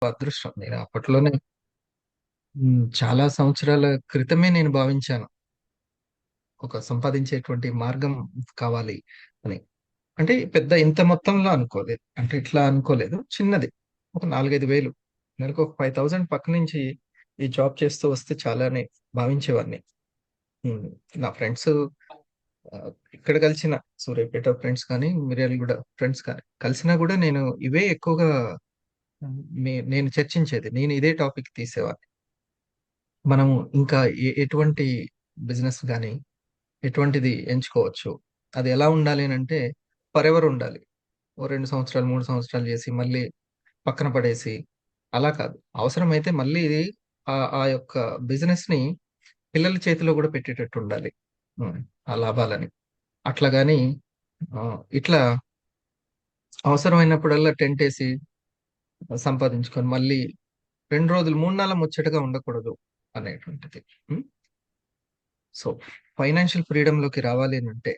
అదృష్టం. నేను అప్పట్లోనే చాలా సంవత్సరాల క్రితమే నేను భావించాను. ఒక సంపాదించేటువంటి మార్గం కావాలి అని. అంటే పెద్ద ఇంత మొత్తంలో అనుకోలేదు. అంటే ఇట్లా అనుకోలేదు. చిన్నది. ఒక 4, 5,000 నెలకు ఒక 5,000 పక్క నుంచి ఈ జాబ్ చేస్తూ వస్తే చాలా అని భావించేవాడిని. హ్మ్. నా ఫ్రెండ్స్ ఇక్కడ కలిసిన సూర్యాపేట ఫ్రెండ్స్ కానీ, మిర్యాలగూడ ఫ్రెండ్స్ కానీ కలిసినా కూడా నేను ఇవే ఎక్కువగా నేను చర్చించేది. నేను ఇదే టాపిక్ తీసేవాడిని. మనము ఇంకా ఎటువంటి బిజినెస్ గాని, ఎటువంటిది ఎంచుకోవచ్చు. అది ఎలా ఉండాలి అనంటే, ఫరెవర్ ఉండాలి. ఓ 2 సంవత్సరాలు, 3 సంవత్సరాలు చేసి మళ్ళీ పక్కన పడేసి, అలా కాదు. అవసరమైతే మళ్ళీ ఇది ఆ యొక్క బిజినెస్‌ని పిల్లల చేతిలో కూడా పెట్టేటట్టు ఉండాలి. హ్మ్. ఆ లాభాలని. అట్లా గాని ఇట్లా అవసరమైనప్పుడల్లా టెంటేసి సంపాదించుకొని మళ్ళీ 2 రోజులు, 3 నాళ్ళ ముచ్చటగా ఉండకూడదు అనేటువంటిది. హ్మ్. సో, ఫైనాన్షియల్ ఫ్రీడమ్‌లోకి రావాలి అనంటే,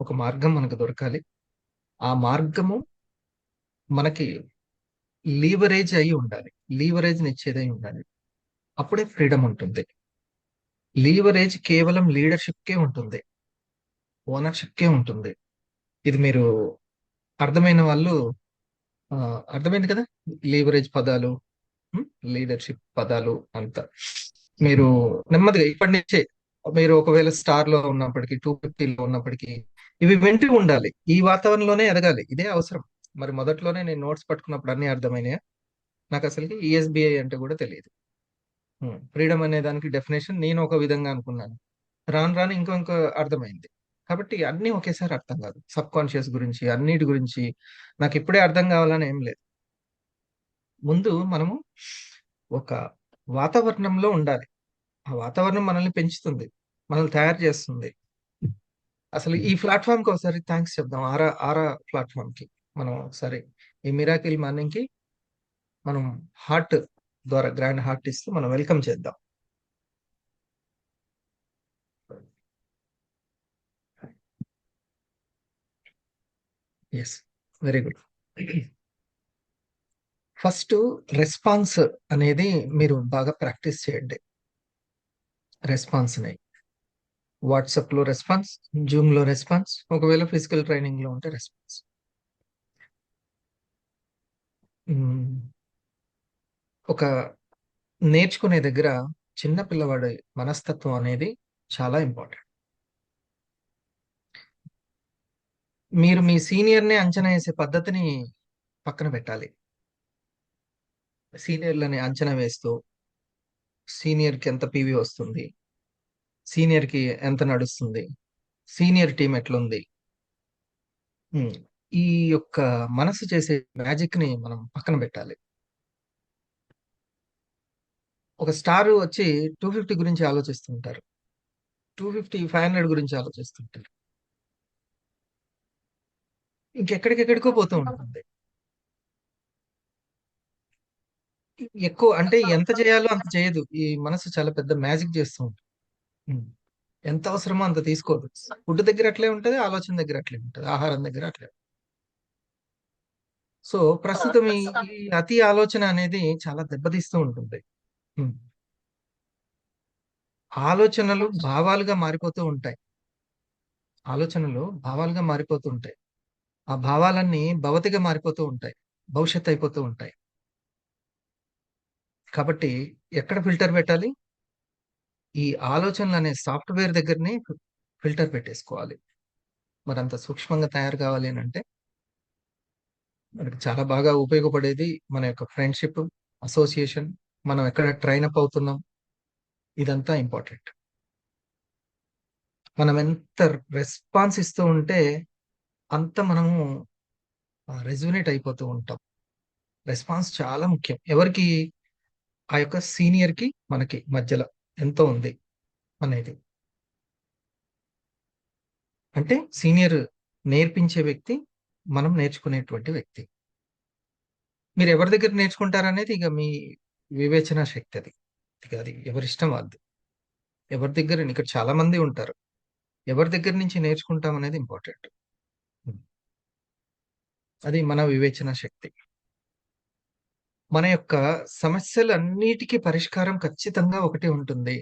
ఒక మార్గం మనకు దొరకాలి. ఆ మార్గము మనకి లీవరేజ్ అయ్యి ఉండాలి. లీవరేజ్‌నిచ్చేదై ఉండాలి. అప్పుడే ఫ్రీడమ్ ఉంటుంది. లీవరేజ్ కేవలం లీడర్‌షిప్‌కే ఉంటుంది. ఓనర్‌షిప్‌కే ఉంటుంది. ఇది మీరు అర్థమైన వాళ్ళు అర్థమైంది కదా! లీవరేజ్ పదాలు, హ్మ్. లీడర్‌షిప్ పదాలు అంతా. మీరు నెమ్మదిగా ఇప్పటి నుంచే మీరు ఒకవేళ స్టార్‌లో ఉన్నప్పటికి, 250లో ఉన్నప్పటికి ఇవి వింటూ ఉండాలి. ఈ వాతావరణంలోనే ఎదగాలి. ఇదే అవసరం. మరి మొదట్లోనే నేను నోట్స్ పట్టుకున్నప్పుడు అన్నీ అర్థమైనయా? నాకసలకి ఈఎస్బీఐ అంటే కూడా తెలీదు. ఫ్రీడమ్ అనే దానికి డెఫినిషన్ నేను ఒక విధంగా అనుకున్నాను. రాను రాను ఇంకో ఇంకో అర్థమైంది. కాబట్టి అన్నీ ఒకేసారి అర్థం కాదు. సబ్‌కాన్షియస్ గురించి, అన్నిటి గురించి నాకిప్పుడే అర్థం కావాలని ఏం లేదు. ముందు మనము ఒక వాతావరణంలో ఉండాలి. ఆ వాతావరణం మనల్ని పెంచుతుంది. మనల్ని తయారు చేస్తుంది. అసలు ఈ ప్లాట్‌ఫార్మ్‌కి ఒకసారి థాంక్స్ చెప్దాం. ఆరా ప్లాట్‌ఫార్మ్‌కి. మనం ఒకసారి ఈ మిరాకిల్ మార్నింగ్‌కి మనం హార్ట్ ద్వారా గ్రాండ్ హార్ట్ ఇస్తూ మనం వెల్కమ్ చేద్దాం. Yes. Very good. First response అనేది మీరు బాగా ప్రాక్టీస్ చేయండి. రెస్పాన్స్‌ని. వాట్సాప్‌లో రెస్పాన్స్, జూమ్‌లో రెస్పాన్స్, ఒకవేళ ఫిజికల్ ట్రైనింగ్‌లో ఉంటే రెస్పాన్స్. హ్మ్. ఒక నేర్చుకునే దగ్గర చిన్న పిల్లవాడి మనస్తత్వం అనేది చాలా ఇంపార్టెంట్. మీరు మీ సీనియర్‌ని అంచనా ఏసే పద్ధతిని పక్కన పెట్టాలి. సీనియర్‌లని అంచనా వేస్తూ, సీనియర్‌కి ఎంత పీవీ వస్తుంది? సీనియర్‌కి ఎంత నడుస్తుంది? సీనియర్ టీమ్ ఎట్లుంది? హ్మ్. ఈ యొక్క మనసు చేసే మ్యాజిక్‌ని మనం పక్కన పెట్టాలి. ఒక స్టార్ వచ్చి 250 గురించి ఆలోచిస్తుంటారు. 250, 500 గురించి ఆలోచిస్తుంటారు. ఇంకెక్కడికెక్కడికో పోతూ ఉంటుంది. ఎక్కువ అంటే ఎంత చేయాలో అంత చేయదు. ఈ మనసు చాలా పెద్ద మ్యాజిక్ చేస్తూ ఉంటుంది. హ్మ్. ఎంత అవసరమో అంత తీసుకోదు. ఫుడ్ దగ్గర అట్లే ఉంటది. ఆలోచన దగ్గర అట్లే ఉంటది. ఆహారం దగ్గర అట్లే. సో, ప్రస్తుతం ఈ అతి ఆలోచన అనేది చాలా దెబ్బతీస్తూ ఉంటుంది. హ్మ్. ఆలోచనలు భావాలుగా మారిపోతూ ఉంటాయి. ఆలోచనలు భావాలుగా మారిపోతూ ఉంటాయి. ఆ భావాలన్నీ భవతిగా మారిపోతూ ఉంటాయి. భవిష్యత్తు అయిపోతూ ఉంటాయి. కాబట్టి ఎక్కడ ఫిల్టర్ పెట్టాలి? ఈ ఆలోచనలనే సాఫ్ట్‌వేర్ దగ్గరనే ఫిల్టర్ పెట్టేసుకోవాలి. మరంత సూక్ష్మంగా తయారు కావాలి అనంటే మనకి చాలా బాగా ఉపయోగపడేది మన యొక్క ఫ్రెండ్‌షిప్, అసోసియేషన్, మనం ఎక్కడ ట్రైన్ అప్ అవుతున్నాం, ఇదంతా ఇంపార్టెంట్. మనం ఎంత రెస్పాన్స్ ఇస్తూ ఉంటే అంత మనము రెజొనేట్ అయిపోతూ ఉంటాం. రెస్పాన్స్ చాలా ముఖ్యం. ఎవరికీ ఆ యొక్క సీనియర్‌కి, మనకి మధ్యలో ఎంత ఉంది అనేది. అంటే సీనియర్ నేర్పించే వ్యక్తి, మనం నేర్చుకునేటువంటి వ్యక్తి. మీరు ఎవరి దగ్గర నేర్చుకుంటారనేది ఇక మీ వివేచన శక్తి అది. ఇక అది ఎవరిష్టం వాళ్ళది. ఎవరి దగ్గర ఇక్కడ చాలా మంది ఉంటారు. ఎవరి దగ్గర నుంచి నేర్చుకుంటాం అనేది ఇంపార్టెంట్. హ్మ్. అది మన వివేచన శక్తి. మన యొక్క సమస్యలన్నిటికీ పరిష్కారం ఖచ్చితంగా ఒకటే ఉంటుంది.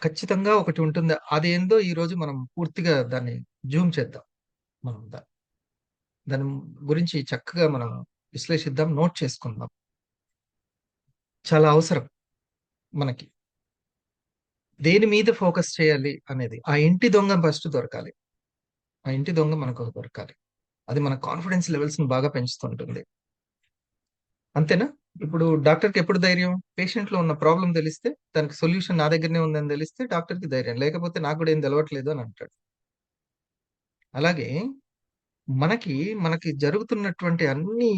ఖచ్చితంగా ఒకటి ఉంటుంది. అదేందో ఈరోజు మనం పూర్తిగా దాన్ని జూమ్ చేద్దాం. మనం దాని గురించి చక్కగా మనం విశ్లేషిద్దాం. నోట్ చేసుకుందాం. చాలా అవసరం మనకి. దేని మీద ఫోకస్ చేయాలి అనేది. ఆ ఇంటి దొంగ ఫస్ట్ దొరకాలి. ఆ ఇంటి దొంగ మనకు దొరకాలి. అది మన కాన్ఫిడెన్స్ లెవెల్స్‌ని బాగా పెంచుతుంటుంది. అంతేనా? ఇప్పుడు డాక్టర్‌కి ఎప్పుడు ధైర్యం? పేషెంట్‌లో ఉన్న ప్రాబ్లమ్ తెలిస్తే, దానికి సొల్యూషన్ నా దగ్గరనే ఉందని తెలిస్తే డాక్టర్‌కి ధైర్యం. లేకపోతే నాకు కూడా ఏం తెలవట్లేదు అని అంటాడు. అలాగే మనకి, మనకి జరుగుతున్నటువంటి అన్ని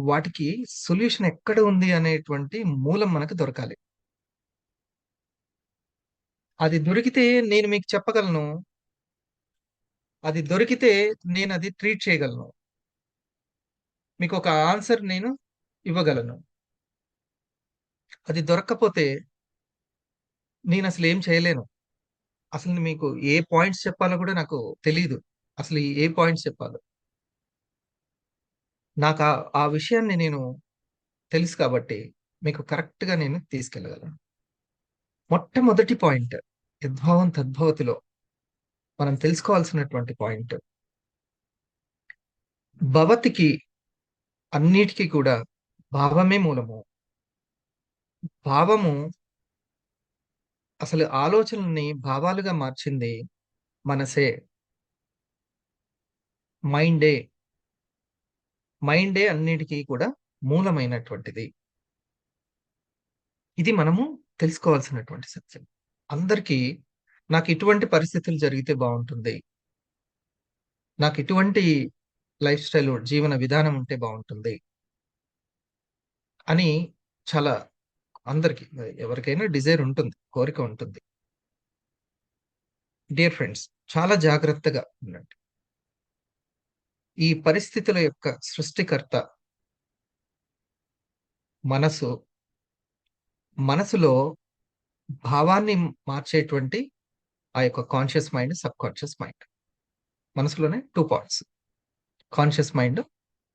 వాటికి సొల్యూషన్ ఎక్కడ ఉంది అనేటువంటి మూలం మనకు దొరకాలి. అది దొరికితే నేను మీకు చెప్పగలను. అది దొరికితే నేనది ట్రీట్ చేయగలను. మీకొక ఆన్సర్ నేను ఇవ్వగలను. అది దొరక్కపోతే నేనసలేం చేయలేను. అసలు మీకు ఏ పాయింట్స్ చెప్పాలో కూడా నాకు తెలీదు. అసలు ఏ పాయింట్స్ చెప్పాలో. నాకా ఆ విషయాన్ని నేను తెలుసు కాబట్టి మీకు కరెక్ట్‌గా నేను తీసుకెళ్ళగలను. మొట్టమొదటి పాయింట్ యద్భావం తద్భవతిలో మనం తెలుసుకోవాల్సినటువంటి పాయింట్. భవతికి అన్నిటికి కూడా భావమే మూలము. భావము అసలు ఆలోచనల్ని భావాలుగా మార్చింది మనసే. మైండే. మైండే అన్నిటికి కూడా మూలమైనటువంటిది. ఇది మనము తెలుసుకోవాల్సినటువంటి సత్యం. అందరికీ నాకు ఇటువంటి పరిస్థితులు జరిగితే బావుంటుంది. నాకు ఇటువంటి లైఫ్ స్టైల్ జీవన విధానం ఉంటే బావుంటుంది. అని చాలా అందరికి ఎవరికైనా డిజైర్ ఉంటుంది. కోరిక ఉంటుంది. డియర్ ఫ్రెండ్స్, చాలా జాగ్రత్తగా ఉండండి. ఈ పరిస్థితుల యొక్క సృష్టికర్త మనసు. మనసులో భావాన్ని మార్చేటువంటి ఆ యొక్క కాన్షియస్ మైండ్, సబ్‌కాన్షియస్ మైండ్. మనసులోనే 2 పార్ట్స్. Conscious mind,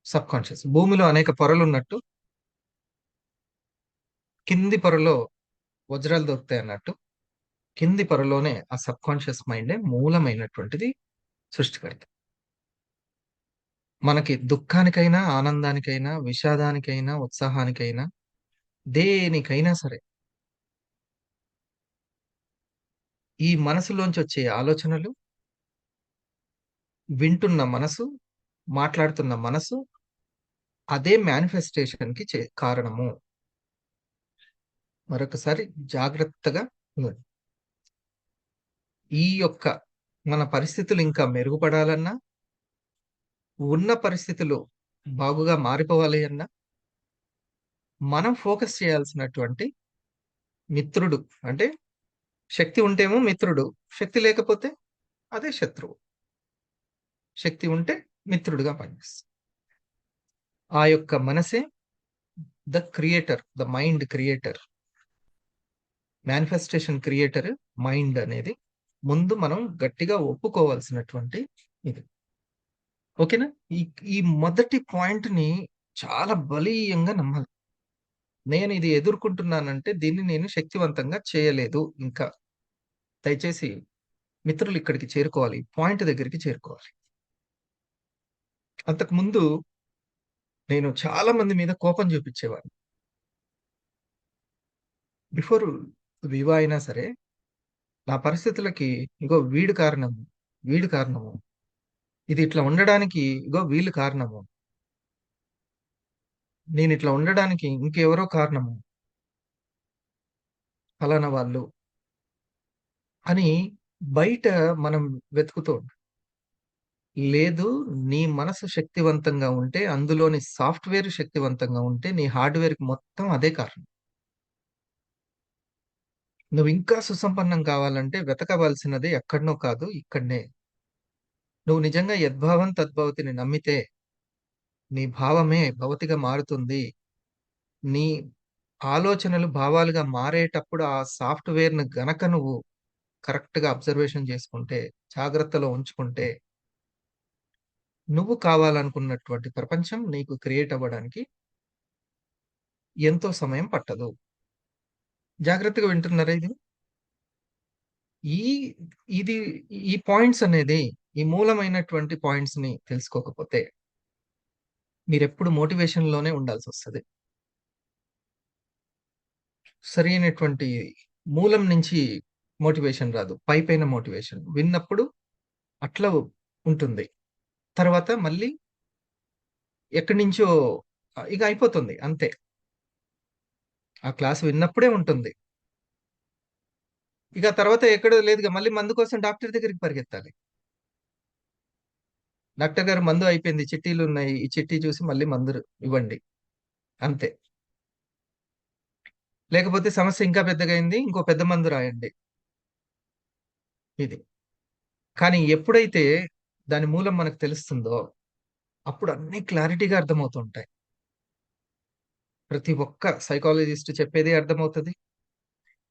subconscious. భూమిలో అనేక పొరలున్నట్టు కింది పొరలో వజ్రాలు దొరుకుతాయన్నట్టు, కింది పొరలోనే ఆ సబ్‌కాన్షియస్ మైండే మూలమైనటువంటిది సృష్టికర్త. మనకి దుఃఖానికైనా, ఆనందానికైనా, విషాదానికైనా, ఉత్సాహానికైనా, దేనికైనా సరే, ఈ మనసులోంచొచ్చే ఆలోచనలు, వింటున్న మనసు, మాట్లాడుతున్న మనసు, అదే మేనిఫెస్టేషన్‌కి కారణము. మరొకసారి జాగ్రత్తగా వినండి. ఈ యొక్క మన పరిస్థితులు ఇంకా మెరుగుపడాలన్నా, ఉన్న పరిస్థితులు బాగుగా మారిపోవాలి అన్నా, మనం ఫోకస్ చేయాల్సినటువంటి మిత్రుడు అంటే శక్తి ఉంటేమో మిత్రుడు, శక్తి లేకపోతే అదే శత్రువు. శక్తి ఉంటే మిత్రుడుగా పనిచేస్తుంది. ఆ యొక్క మనసే the creator, the mind creator. Manifestation creator mind అనేది ముందు మనం గట్టిగా ఒప్పుకోవాల్సినటువంటి ఇది. ఓకేనా? ఈ ఈ మొదటి పాయింట్‌ని చాలా బలీయంగా నమ్మాలి. నేను ఇది ఎదుర్కొంటున్నానంటే దీన్ని నేను శక్తివంతంగా చేయలేదు ఇంకా. దయచేసి మిత్రులు ఇక్కడికి చేరుకోవాలి. పాయింట్ దగ్గరికి చేరుకోవాలి. అంతకుముందు నేను చాలా మంది మీద కోపం చూపించేవాడిని. బిఫోర్ వివా అయినా సరే, నా పరిస్థితులకి ఇగో వీడు కారణము, వీడు కారణము. ఇది ఇట్లా ఉండడానికి ఇగో వీళ్ళు కారణము. నేనిట్లా ఉండడానికి ఇంకెవరో కారణము. ఫలానా వాళ్ళు అని బయట మనం వెతుకుతూ ఉంటాం. లేదు, నీ మనసు శక్తివంతంగా ఉంటే, అందులోని సాఫ్ట్‌వేర్ శక్తివంతంగా ఉంటే, నీ హార్డ్‌వేర్‌కి మొత్తం అదే కారణం. నువ్వింకా సుసంపన్నం కావాలంటే వెతకవలసినది ఎక్కడనో కాదు, ఇక్కడనే. నువ్వు నిజంగా యద్భావం తద్భవతిని నమ్మితే, నీ భావమే భవతిగా మారుతుంది. నీ ఆలోచనలు భావాలుగా మారేటప్పుడు ఆ సాఫ్ట్‌వేర్‌ని గనక నువ్వు కరెక్ట్‌గా అబ్జర్వేషన్ చేసుకుంటే, జాగ్రత్తలో ఉంచుకుంటే, నువ్వు కావాలనుకున్నటువంటి ప్రపంచం నీకు క్రియేట్ అవ్వడానికి ఎంతో సమయం పట్టదు. జాగ్రత్తగా వింటున్నారా ఇది? ఈ ఇది ఈ పాయింట్స్ అనేది, ఈ మూలమైనటువంటి పాయింట్స్ ని తెలుసుకోకపోతే మీరెప్పుడు మోటివేషన్ లోనే ఉండాల్సొస్తది. సరైనటువంటి మూలం నుంచి మోటివేషన్ రాదు. పైపైన మోటివేషన్. విన్నప్పుడు అట్లా ఉంటుంది. తర్వాత మళ్ళీ ఎక్కడి నుంచో ఇక అయిపోతుంది అంతే. ఆ క్లాస్ విన్నప్పుడే ఉంటుంది. ఇక తర్వాత ఎక్కడో లేదుగా, మళ్ళీ మందు కోసం డాక్టర్ దగ్గరికి పరిగెత్తాలి. డాక్టర్ గారు మందు అయిపోయింది, చిట్టీలున్నాయి. ఈ చిట్టీ చూసి మళ్ళీ మందు ఇవ్వండి. అంతే. లేకపోతే సమస్య ఇంకా పెద్దగయింది, ఇంకో పెద్ద మందు రాయండి. ఇది. కానీ ఎప్పుడైతే దాని మూలం మనకు తెలుస్తుందో, అప్పుడు అన్నీ క్లారిటీగా అర్థమవుతూ ఉంటాయి. ప్రతి ఒక్క సైకాలజిస్ట్ చెప్పేదే అర్థమవుతది.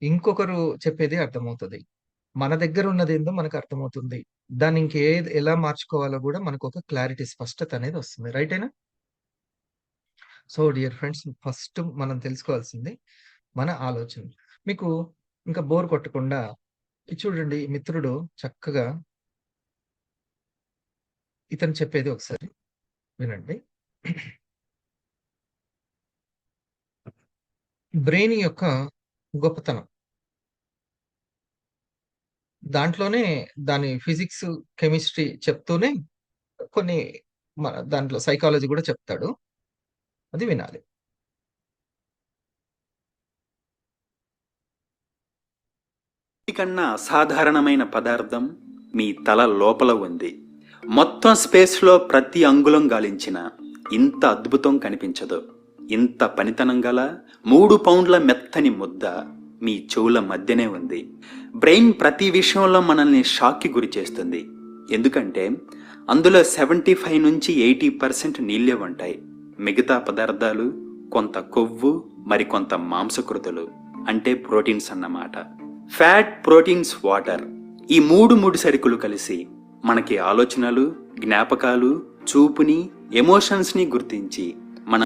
ఇంకొకరు చెప్పేదే అర్థమవుతది. మన దగ్గర ఉన్నదేందో మనకు అర్థమవుతుంది. దాన్ని ఎలా మార్చుకోవాలో గూడా మనకొక క్లారిటీ, స్పష్టత అనేది వస్తుంది. రైటేనా? సో డియర్ ఫ్రెండ్స్, ఫస్ట్ మనం తెలుసుకోవాల్సింది మన ఆలోచన. మీకు ఇంకా బోర్ కొట్టకుండా ఇది చూడండి, మిత్రుడు చక్కగా ఇతను చెప్పేది ఒకసారి వినండి. బ్రెయిన్ యొక్క గొప్పతనం. దాంట్లోనే దాని ఫిజిక్స్, కెమిస్ట్రీ చెప్తూనే కొన్ని దాంట్లో సైకాలజీ కూడా చెప్తాడు. అది వినాలి. కన్నా అసాధారణమైన పదార్థం మీ తల లోపల ఉంది. మొత్తం స్పేస్లో ప్రతి అంగుళం గాలించిన ఇంత అద్భుతం కనిపించదు. ఇంత పనితనం గల 3 పౌండ్ల మెత్తని ముద్ద మీ చెవుల మధ్యనే ఉంది. బ్రెయిన్ ప్రతి విషయంలో మనల్ని షాక్కి గురి చేస్తుంది. ఎందుకంటే అందులో 75 నుంచి 80% నీళ్ళే ఉంటాయి. మిగతా పదార్థాలు కొంత కొవ్వు, మరికొంత మాంసకృతులు, అంటే ప్రోటీన్స్ అన్నమాట. ఫ్యాట్, ప్రోటీన్స్, వాటర్, ఈ 3 ముడి సరుకులు కలిసి మనకి ఆలోచనలు, జ్ఞాపకాలు, చూపుని, ఎమోషన్స్ని గుర్తించి మన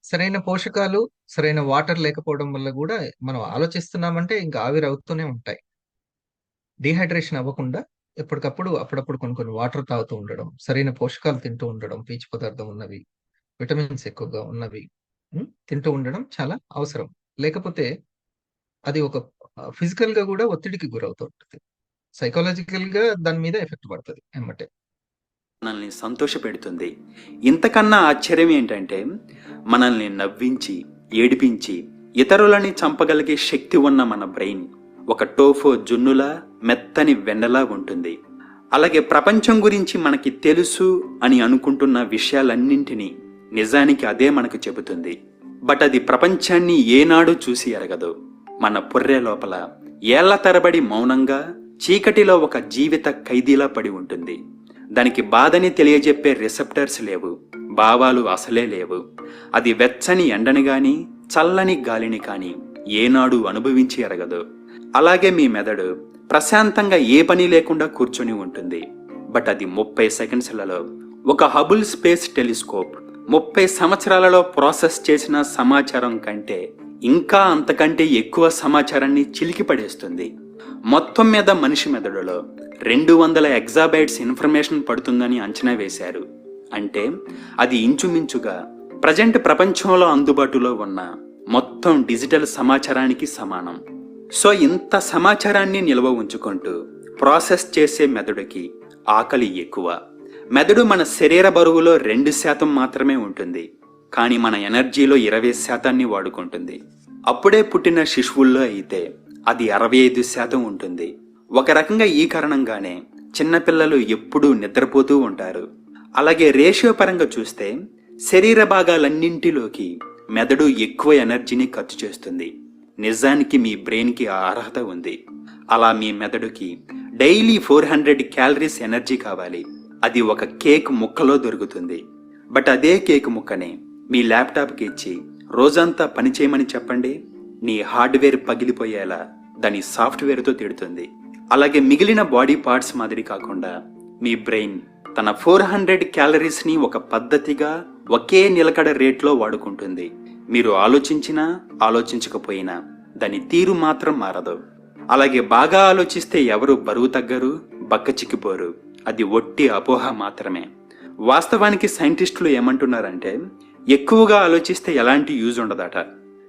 సరైన పోషకాలు, సరైన వాటర్ లేకపోవడం వల్ల కూడా మనం ఆలోచిస్తున్నామంటే ఇంకా ఆవిరి అవుతూనే ఉంటాయి. డీహైడ్రేషన్ అవ్వకుండా ఎప్పటికప్పుడు అప్పుడప్పుడు కొన్ని వాటర్ తాగుతూ ఉండడం, సరైన పోషకాలు తింటూ ఉండడం, పీచు పదార్థం ఉన్నవి, విటమిన్స్ ఎక్కువగా ఉన్నవి తింటూ ఉండడం చాలా అవసరం. లేకపోతే అది ఒక ఫిజికల్ గా కూడా ఒత్తిడికి గురవుతూ ఉంటుంది. సైకాలజికల్ గా దాని మీద ఎఫెక్ట్ పడుతుంది ఎమ్మటే. మనల్ని సంతోషపెడుతుంది. ఇంతకన్నా ఆశ్చర్యం ఏంటంటే మనల్ని నవ్వించి, ఏడిపించి, ఇతరులని చంపగలిగే శక్తి ఉన్న మన బ్రెయిన్ ఒక టోఫో జున్నులా, మెత్తని వెన్నలా ఉంటుంది. అలాగే ప్రపంచం గురించి మనకి తెలుసు అని అనుకుంటున్న విషయాలన్నింటినీ నిజానికి అదే మనకు చెబుతుంది. బట్ అది ప్రపంచాన్ని ఏనాడు చూసి ఎరగదు. మన పుర్రె లోపల ఏళ్ల తరబడి మౌనంగా చీకటిలో ఒక జీవిత ఖైదీలా పడి ఉంటుంది. దానికి బాధని తెలియజెప్పే రిసెప్టర్స్ లేవు, భావాలు అసలే లేవు. అది వెచ్చని ఎండని గాని, చల్లని గాలిని కాని ఏనాడు అనుభవించి ఎరగదు. అలాగే మీ మెదడు ప్రశాంతంగా ఏ పని లేకుండా కూర్చొని ఉంటుంది. బట్ అది 30 సెకండ్స్లలో ఒక హబుల్ స్పేస్ టెలిస్కోప్ 30 సంవత్సరాలలో ప్రాసెస్ చేసిన సమాచారం కంటే ఇంకా అంతకంటే ఎక్కువ సమాచారాన్ని చిలికి పడేస్తుంది. మొత్తం మీద మనిషి మెదడులో 200 ఎగ్జాబైట్స్ ఇన్ఫర్మేషన్ పడుతుందని అంచనా వేశారు. అంటే అది ఇంచుమించుగా ప్రజెంట్ ప్రపంచంలో అందుబాటులో ఉన్న మొత్తం డిజిటల్ సమాచారానికి సమానం. సో ఇంత సమాచారాన్ని నిల్వ ఉంచుకుంటూ ప్రాసెస్ చేసే మెదడుకి ఆకలి ఎక్కువ. మెదడు మన శరీర బరువులో 2% మాత్రమే ఉంటుంది, కానీ మన ఎనర్జీలో 20% వాడుకుంటుంది. అప్పుడే పుట్టిన శిశువుల్లో అయితే అది 65% ఉంటుంది. ఒక రకంగా ఈ కారణంగానే చిన్నపిల్లలు ఎప్పుడూ నిద్రపోతూ ఉంటారు. అలాగే రేషియో పరంగా చూస్తే శరీర భాగాలన్నింటిలోకి మెదడు ఎక్కువ ఎనర్జీని ఖర్చు చేస్తుంది. నిజానికి మీ బ్రెయిన్కి ఆ అర్హత ఉంది. అలా మీ మెదడుకి డైలీ 400 క్యాలరీస్ ఎనర్జీ కావాలి. అది ఒక కేక్ ముక్కలో దొరుకుతుంది. బట్ అదే కేక్ ముక్కనే మీ ల్యాప్టాప్కి ఇచ్చి రోజంతా పని చేయమని చెప్పండి, నీ హార్డ్వేర్ పగిలిపోయేలా దాని సాఫ్ట్వేర్తో తిడుతుంది. అలాగే మిగిలిన బాడీ పార్ట్స్ మాదిరి కాకుండా మీ బ్రెయిన్ తన 400 క్యాలరీస్ని ఒక పద్ధతిగా ఒకే నిలకడ రేట్లో వాడుకుంటుంది. మీరు ఆలోచించినా ఆలోచించకపోయినా దాని తీరు మాత్రం మారదు. అలాగే బాగా ఆలోచిస్తే ఎవరు బరువు తగ్గరు, బక్కచిక్కిపోరు. అది ఒట్టి అపోహ మాత్రమే. వాస్తవానికి సైంటిస్టులు ఏమంటున్నారంటే ఎక్కువగా ఆలోచిస్తే ఎలాంటి యూజ్ ఉండదట.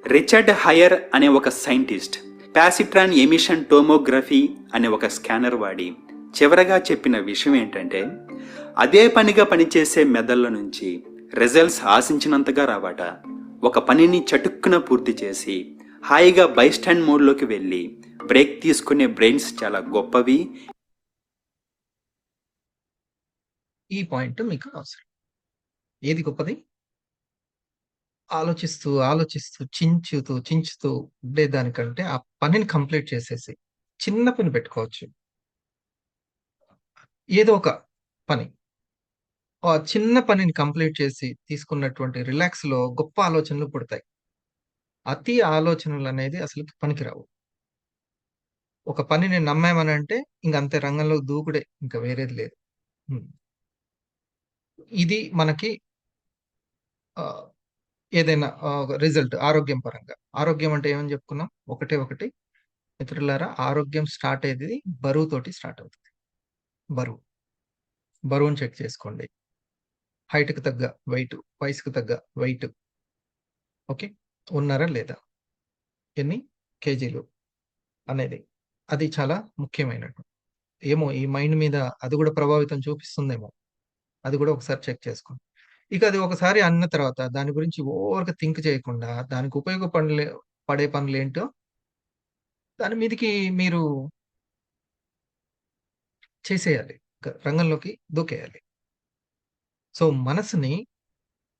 రిచర్డ్ హయర్ అనే ఒక సైంటిస్ట్ పాసిట్రాన్ ఎమిషన్ టోమోగ్రఫీ అనే ఒక స్కానర్ వాడి చివరగా చెప్పిన విషయం ఏంటంటే అదే పనిగా పనిచేసే మెదళ్ళ నుంచి రిజల్ట్స్ ఆశించినంతగా రావట. ఒక పనిని చటుక్కున పూర్తి చేసి హాయిగా బైస్టాండ్ మోడ్లోకి వెళ్ళి బ్రేక్ తీసుకునే బ్రెయిన్స్ చాలా గొప్పవి. ఈ పాయింట్ మీకు అవసరం. ఏది గొప్పది? ఆలోచిస్తూ, ఆలోచిస్తూ, చించుతూ ఉండేదానికంటే ఆ పనిని కంప్లీట్ చేసేసి చిన్న పని పెట్టుకోవచ్చు. ఏదో ఒక పని. ఆ చిన్న పనిని కంప్లీట్ చేసి తీసుకున్నటువంటి రిలాక్స్‌లో గొప్ప ఆలోచనలు పుడతాయి. అతి ఆలోచనలనేది అసలుకి పనికిరావు. ఒక పనిని నమ్మామనంటే ఇంక అంతే, రంగంలో దూకుడే. ఇంక వేరేది లేదు. హ్మ్. ఇది మనకి ఆహ్, ఏదైనా రిజల్ట్ ఆరోగ్యం పరంగా. ఆరోగ్యం అంటే ఏమని చెప్పుకున్నాం? ఒకటే ఒకటి మిత్రులారా, ఆరోగ్యం స్టార్ట్ అయ్యేది బరువుతోటి స్టార్ట్ అవుతది. బరువు. బరువుని చెక్ చేసుకోండి. హైట్‌కి తగ్గ వెయిట్, వయసుకు తగ్గ వెయిట్. ఓకే. ఉన్నారా లేదా? ఎన్ని కేజీలు అనేది. అది చాలా ముఖ్యమైనటు. ఏమో ఈ మైండ్ మీద అది గూడా ప్రభావితం చూపిస్తుందేమో. అది గూడా ఒకసారి చెక్ చేసుకోండి. ఇక అది ఒకసారి అన్న తర్వాత దాని గురించి ఓవర్‌గా థింక్ చేయకుండా దానికి పడే పనులేంటో దాని మీదకి మీరు చేసేయాలి. రంగంలోకి దూకేయాలి. సో, మనసుని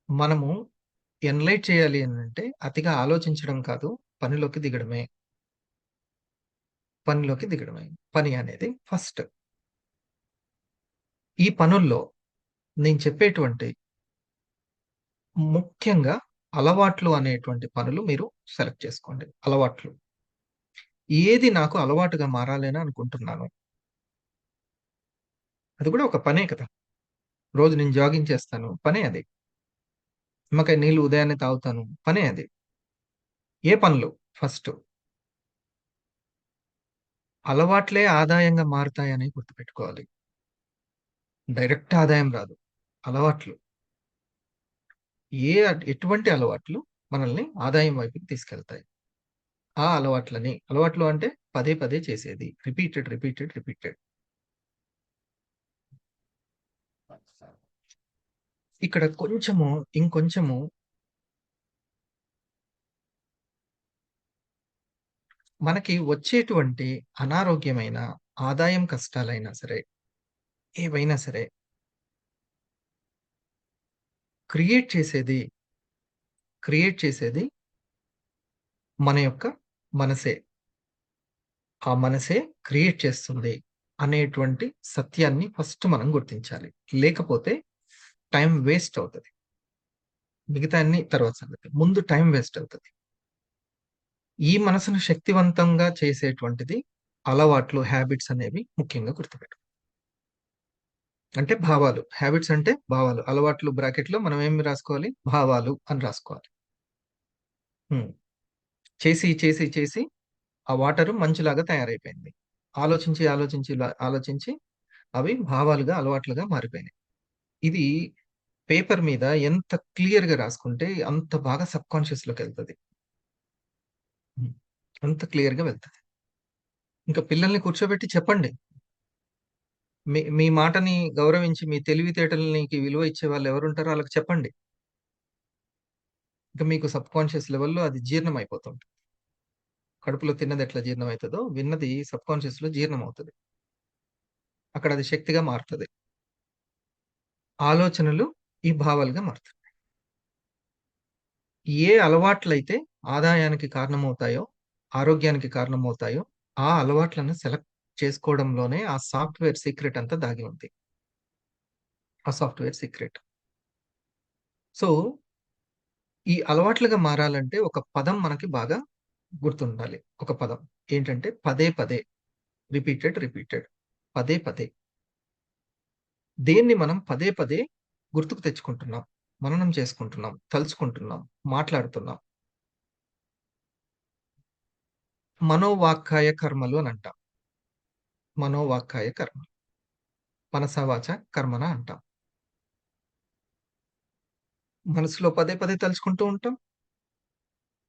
మనము ఎన్‌లైట్ చేయాలి అనంటే అతిగా ఆలోచించడం కాదు, పనిలోకి దిగడమే. పనిలోకి దిగడమే. పని అనేది ఫస్ట్. ఈ పనుల్లో నేను చెప్పేటువంటి ముఖ్యంగా అలవాట్లు అనేటువంటి పనులు మీరు సెలెక్ట్ చేసుకోండి. అలవాట్లు. ఏది నాకు అలవాటుగా మారాలి అని అనుకుంటున్నాను. అది కూడా ఒక పనే కదా! రోజు నేను జాగింగ్ చేస్తాను. పనే అది. నిమ్మకాయ నీళ్లు ఉదయాన్నే తాగుతాను. పనే అది. ఏ పనులు ఫస్టు అలవాట్లే ఆదాయంగా మారుతాయని గుర్తుపెట్టుకోవాలి. డైరెక్ట్ ఆదాయం రాదు. అలవాట్లు. ఎటువంటి అలవాట్లు మనల్ని ఆదాయం వైపుకి తీసుకెళ్తాయి. ఆ అలవాట్లు అంటే పదే పదే చేసేది. రిపీటెడ్. ఇక్కడ ఇంకొంచెము మనకి వచ్చేటువంటి అనారోగ్యమైన, ఆదాయం కష్టాలైనా సరే, ఏవైనా సరే క్రియేట్ చేసేది, క్రియేట్ చేసేది మన యొక్క మనసే. ఆ మనసే క్రియేట్ చేస్తుంది అనేటువంటి సత్యాన్ని ఫస్ట్ మనం గుర్తించాలి. లేకపోతే టైం వేస్ట్ అవుతది. మిగతా అన్ని తర్వాత సంగతి. ముందు టైం వేస్ట్ అవుతది. ఈ మనసును శక్తివంతంగా చేసేటువంటిది అలవాట్లు, హాబిట్స్ అనేవి ముఖ్యంగా గుర్తుపెట్టుకోవాలి. అంటే భావాలు. హాబిట్స్ అంటే భావాలు. అలవాట్లు బ్రాకెట్‌లో మనం ఏమి రాసుకోవాలి? భావాలు అని రాసుకోవాలి. హ్మ్. చేసి ఆ వాటరు మంచులాగా తయారైపోయింది. ఆలోచించి అవి భావాలుగా, అలవాట్లుగా మారిపోయినాయి. ఇది పేపర్ మీద ఎంత క్లియర్‌గా రాసుకుంటే అంత బాగా సబ్‌కాన్షియస్‌లోకెళ్తది. హ్మ్. అంత క్లియర్‌గా వెళ్తది. ఇంకా పిల్లల్ని కూర్చోబెట్టి చెప్పండి. మీ మాటని గౌరవించి, మీ తెలివితేటలనికి విలువ ఇచ్చే వాళ్ళెవరుంటారో ఆళ్ళకి చెప్పండి. ఇక మీకు సబ్‌కాన్షియస్ లెవెల్‌లో అది జీర్ణం అయిపోతుంది. కడుపులో తిన్నది ఎట్లా జీర్ణమైతదో, విన్నది సబ్‌కాన్షియస్‌లో జీర్ణమవుతది. అక్కడ అది శక్తిగా మారుతది. ఆలోచనలు ఈ భావాలుగా మారుతాయి. ఏ అలవాట్లయితే ఆదాయానికి కారణమవుతాయో, ఆరోగ్యానికి కారణమవుతాయో, ఆ అలవాట్లను సెలెక్ట్ చేసుకోవడంలోనే ఆ సాఫ్ట్‌వేర్ సీక్రెట్ అంతా దాగి ఉంది. ఆ సాఫ్ట్‌వేర్ సీక్రెట్. సో, ఈ అలవాట్లుగా మారాలంటే ఒక పదం మనకి బాగా గుర్తుండాలి. ఒక పదం. ఏంటంటే పదే పదే. రిపీటెడ్. పదే పదే. దేన్ని మనం పదే పదే గుర్తుకు తెచ్చుకుంటున్నాం, మననం చేసుకుంటున్నాం, తలుచుకుంటున్నాం, మాట్లాడుతున్నాం. మనోవాక్కాయ కర్మలు అని అంటాం. మనోవాక్కాయ కర్మ. మనస వాచ కర్మన అంటాం. మనసులో పదే పదే తలుచుకుంటూ ఉంటాం.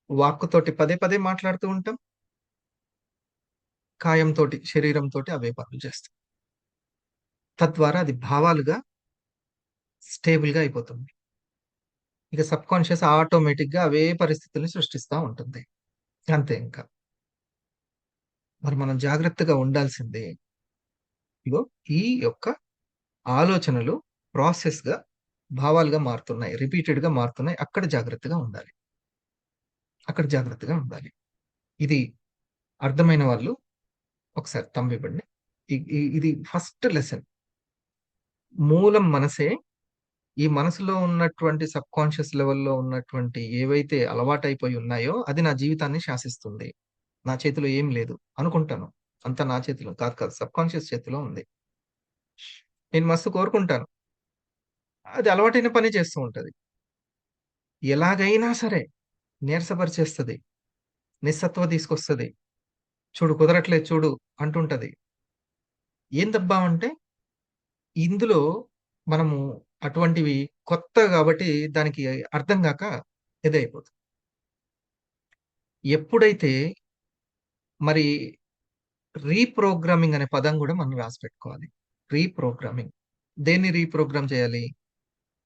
వాక్కుతోటి పదే పదే మాట్లాడుతూ ఉంటాం. కాయంతోటి, శరీరంతోటి అవే పనులు చేస్తాం. తద్వారా అది భావాలుగా స్టేబుల్‌గా అయిపోతుంది. ఇక సబ్‌కాన్షియస్ ఆటోమేటిక్‌గా అవే పరిస్థితుల్ని సృష్టిస్తా ఉంటుంది. అంతే ఇంకా. మరి మనం జాగ్రత్తగా ఉండాల్సింది ఇగో ఈ యొక్క ఆలోచనలు ప్రాసెస్‌గా భావాలుగా మారుతున్నాయి. రిపీటెడ్‌గా మారుతున్నాయి. అక్కడ జాగ్రత్తగా ఉండాలి. అక్కడ జాగ్రత్తగా ఉండాలి. ఇది అర్థమైన వాళ్ళు ఒకసారి థంబ్ ఇవ్వండి. ఇది ఫస్ట్ లెసన్. మూలం మనసే. ఈ మనసులో ఉన్నటువంటి సబ్‌కాన్షియస్ లెవెల్‌లో ఉన్నటువంటి ఏవైతే అలవాటైపోయి ఉన్నాయో, అది నా జీవితాన్ని శాసిస్తుంది. నా చేతిలో ఏం లేదు అనుకుంటాను. అంతా నా చేతిలో కాదు కాదు. సబ్‌కాన్షియస్ చేతిలో ఉంది. నేను మస్తు కోరుకుంటాను. అది అలవాటైన పనే చేస్తూ ఉంటది. ఎలాగైనా సరే నీరసపరిచేస్తది. నిస్సత్వ తీసుకొస్తది. చూడు కుదరట్లేదు చూడు అంటుంటది. ఏందబ్బా అంటే ఇందులో మనము అటువంటివి కొత్త గాబట్టి దానికి అర్థం గాక ఇదయిపోతుంది. ఎప్పుడైతే మరి రీప్రోగ్రామింగ్ అనే పదం గూడా మనం రాసిపెట్టుకోవాలి. రీప్రోగ్రామింగ్. దేన్ని రీప్రోగ్రామ్ చేయాలి?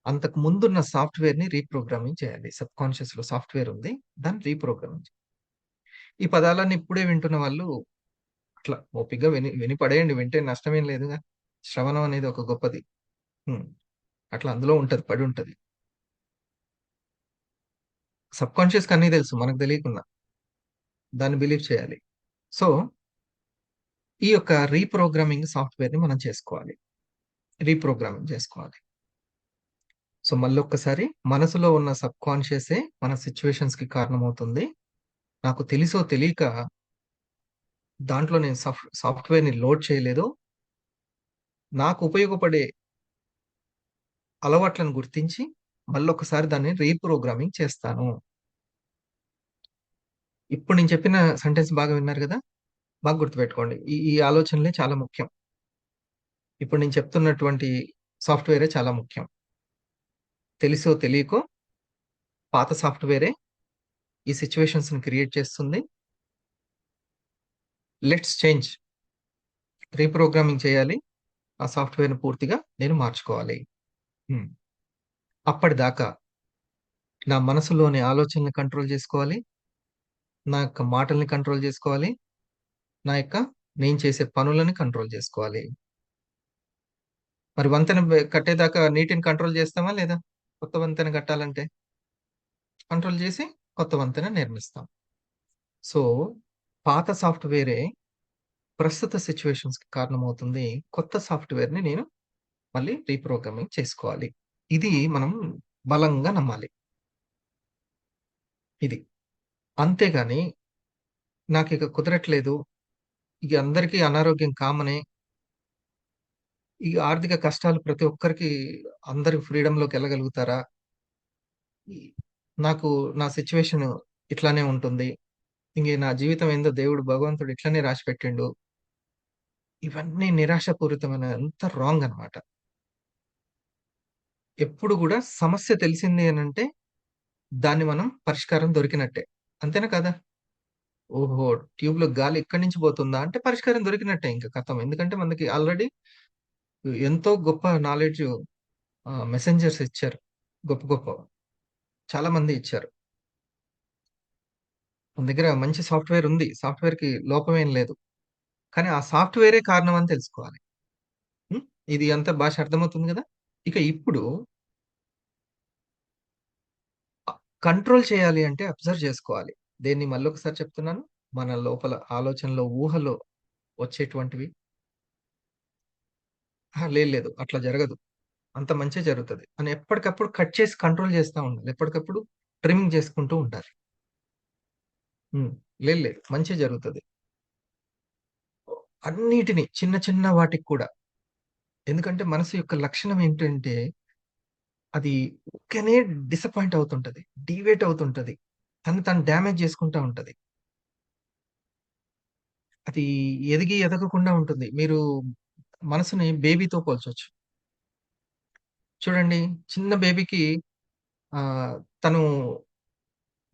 అంతకు ముందున్న సాఫ్ట్‌వేర్‌ని రీప్రోగ్రామింగ్ చేయాలి. సబ్‌కాన్షియస్‌లో సాఫ్ట్‌వేర్ ఉంది. దాన్ని రీప్రోగ్రామింగ్ ఈ పదాలన్నీ ఇప్పుడే వింటున్న వాళ్ళు అట్లా ఓపికగా విని పడేయండి. వింటే నష్టమేం లేదుగా. శ్రవణం అనేది ఒక గొప్పది. హ్మ్. అట్లా అందులో ఉంటది. పడుంటది. సబ్‌కాన్షియస్‌కి అన్నీ తెలుసు మనకు తెలియకుండా. దాన్ని బిలీవ్ చేయాలి. సో, ఈ యొక్క రీప్రోగ్రామింగ్ సాఫ్ట్‌వేర్‌ని మనం చేసుకోవాలి. రీప్రోగ్రామింగ్ చేసుకోవాలి. సో, మళ్ళొక్కసారి మనసులో ఉన్న సబ్‌కాన్షియసే మన సిట్యుయేషన్స్‌కి కారణమవుతుంది. నాకు తెలిసో తెలియక దాంట్లో నేను సాఫ్ట్‌వేర్‌ని లోడ్ చేయలేదు. నాకు ఉపయోగపడే అలవాట్లను గుర్తించి మళ్ళొక్కసారి దాన్ని రీప్రోగ్రామింగ్ చేస్తాను. ఇప్పుడు నేను చెప్పిన సెంటెన్స్ బాగా విన్నారు గదా! బాగా గుర్తుపెట్టుకోండి. ఈ ఈ ఆలోచనలే చాలా ముఖ్యం. ఇప్పుడు నేను చెప్తున్నటువంటి సాఫ్ట్‌వేరే చాలా ముఖ్యం. తెలిసో తెలియకో పాత సాఫ్ట్‌వేరే ఈ సిట్యుయేషన్స్‌ని క్రియేట్ చేస్తుంది. Let's change. రీప్రోగ్రామింగ్ చేయాలి. ఆ సాఫ్ట్‌వేర్‌ని పూర్తిగా నేను మార్చుకోవాలి. హ్మ్. అప్పటిదాకా నా మనసులోని ఆలోచనలు కంట్రోల్ జేసుకోవాలి. నా యొక్క మాటల్ని కంట్రోల్ జేసుకోవాలి. నా యొక్క నేను చేసే పనులని కంట్రోల్ జేసుకోవాలి. మరి వంతెన కట్టేదాకా నీటిని కంట్రోల్ జేస్తామా లేదా? కొత్త వంతెన కట్టాలంటే? కంట్రోల్ జేసి కొత్త వంతెన నిర్మిస్తాం. సో, పాత సాఫ్ట్‌వేరే ప్రస్తుత సిట్యుయేషన్స్‌కి కారణమవుతుంది. కొత్త సాఫ్ట్‌వేర్‌ని నేను మళ్ళీ రీప్రోగ్రామింగ్ చేసుకోవాలి. ఇది మనం బలంగా నమ్మాలి. ఇది. అంతేగాని నాకిక కుదరట్లేదు. ఇగ అందరికీ అనారోగ్యం కామనే. ఈ ఆర్థిక కష్టాలు ప్రతి ఒక్కరికి అందరూ ఫ్రీడమ్‌లోకెళ్ళగలుగుతారా? ఈ నాకు నా సిట్యుయేషన్ ఇట్లానే ఉంటుంది. ఇంక నా జీవితం ఏందో దేవుడు భగవంతుడు ఇట్లనే రాసిపెట్టిండు. ఇవన్నీ నిరాశాపూరితమైన అంతా రాంగ్ అన్నమాట. ఎప్పుడు గూడా సమస్య తెలిసింది అనంటే దాన్ని మనం పరిష్కారం దొరికినట్టే. అంతేనా కాదా? ఓహో! ట్యూబ్‌లో గాలి ఇక్కడి నుంచి పోతుందా? అంటే పరిష్కారం దొరికినట్టే ఇంక ఖతం. ఎందుకంటే మనకి ఆల్రెడీ ఎంతో గొప్ప నాలెడ్జ్ మెసెంజర్స్ ఇచ్చారు. గొప్ప గొప్ప చాలా మంది ఇచ్చారు. మన దగ్గర మంచి సాఫ్ట్‌వేర్ ఉంది. సాఫ్ట్‌వేర్‌కి లోపమేం లేదు. కానీ ఆ సాఫ్ట్‌వేరే కారణం అని తెలుసుకోవాలి. హ్మ్. ఇది అంతా భాష అర్థమవుతుంది గదా! ఇక ఇప్పుడు కంట్రోల్ చేయాలి అంటే అబ్జర్వ్ చేసుకోవాలి. దేన్ని మళ్ళొకసారి చెప్తున్నాను. మన లోపల ఆలోచనలో, ఊహలో వచ్చేటువంటివి అహా! లేదు లేదు. అట్లా జరగదు. అంత మంచే జరుగుతది. అని ఎప్పటికప్పుడు కట్ చేసి కంట్రోల్ చేస్తా ఉండాలి. ఎప్పటికప్పుడు ట్రిమ్మింగ్ చేసుకుంటూ ఉండాలి. హ్మ్. లేదు లేదు. మంచే జరుగుతది. అన్నిటిని చిన్న చిన్న వాటికి కూడా ఎందుకంటే మనసు యొక్క లక్షణం ఏంటంటే అది ఊరికనే డిసప్పాయింట్ అవుతుంటది. డీవియేట్ అవుతుంటది. తను తను డ్యామేజ్ చేసుకుంటా ఉంటది. అది ఎదిగి ఎదగకుండా ఉంటుంది. మీరు మనసుని బేబీతో పోల్చొచ్చు. చూడండి, చిన్న బేబీకి ఆహ్, తను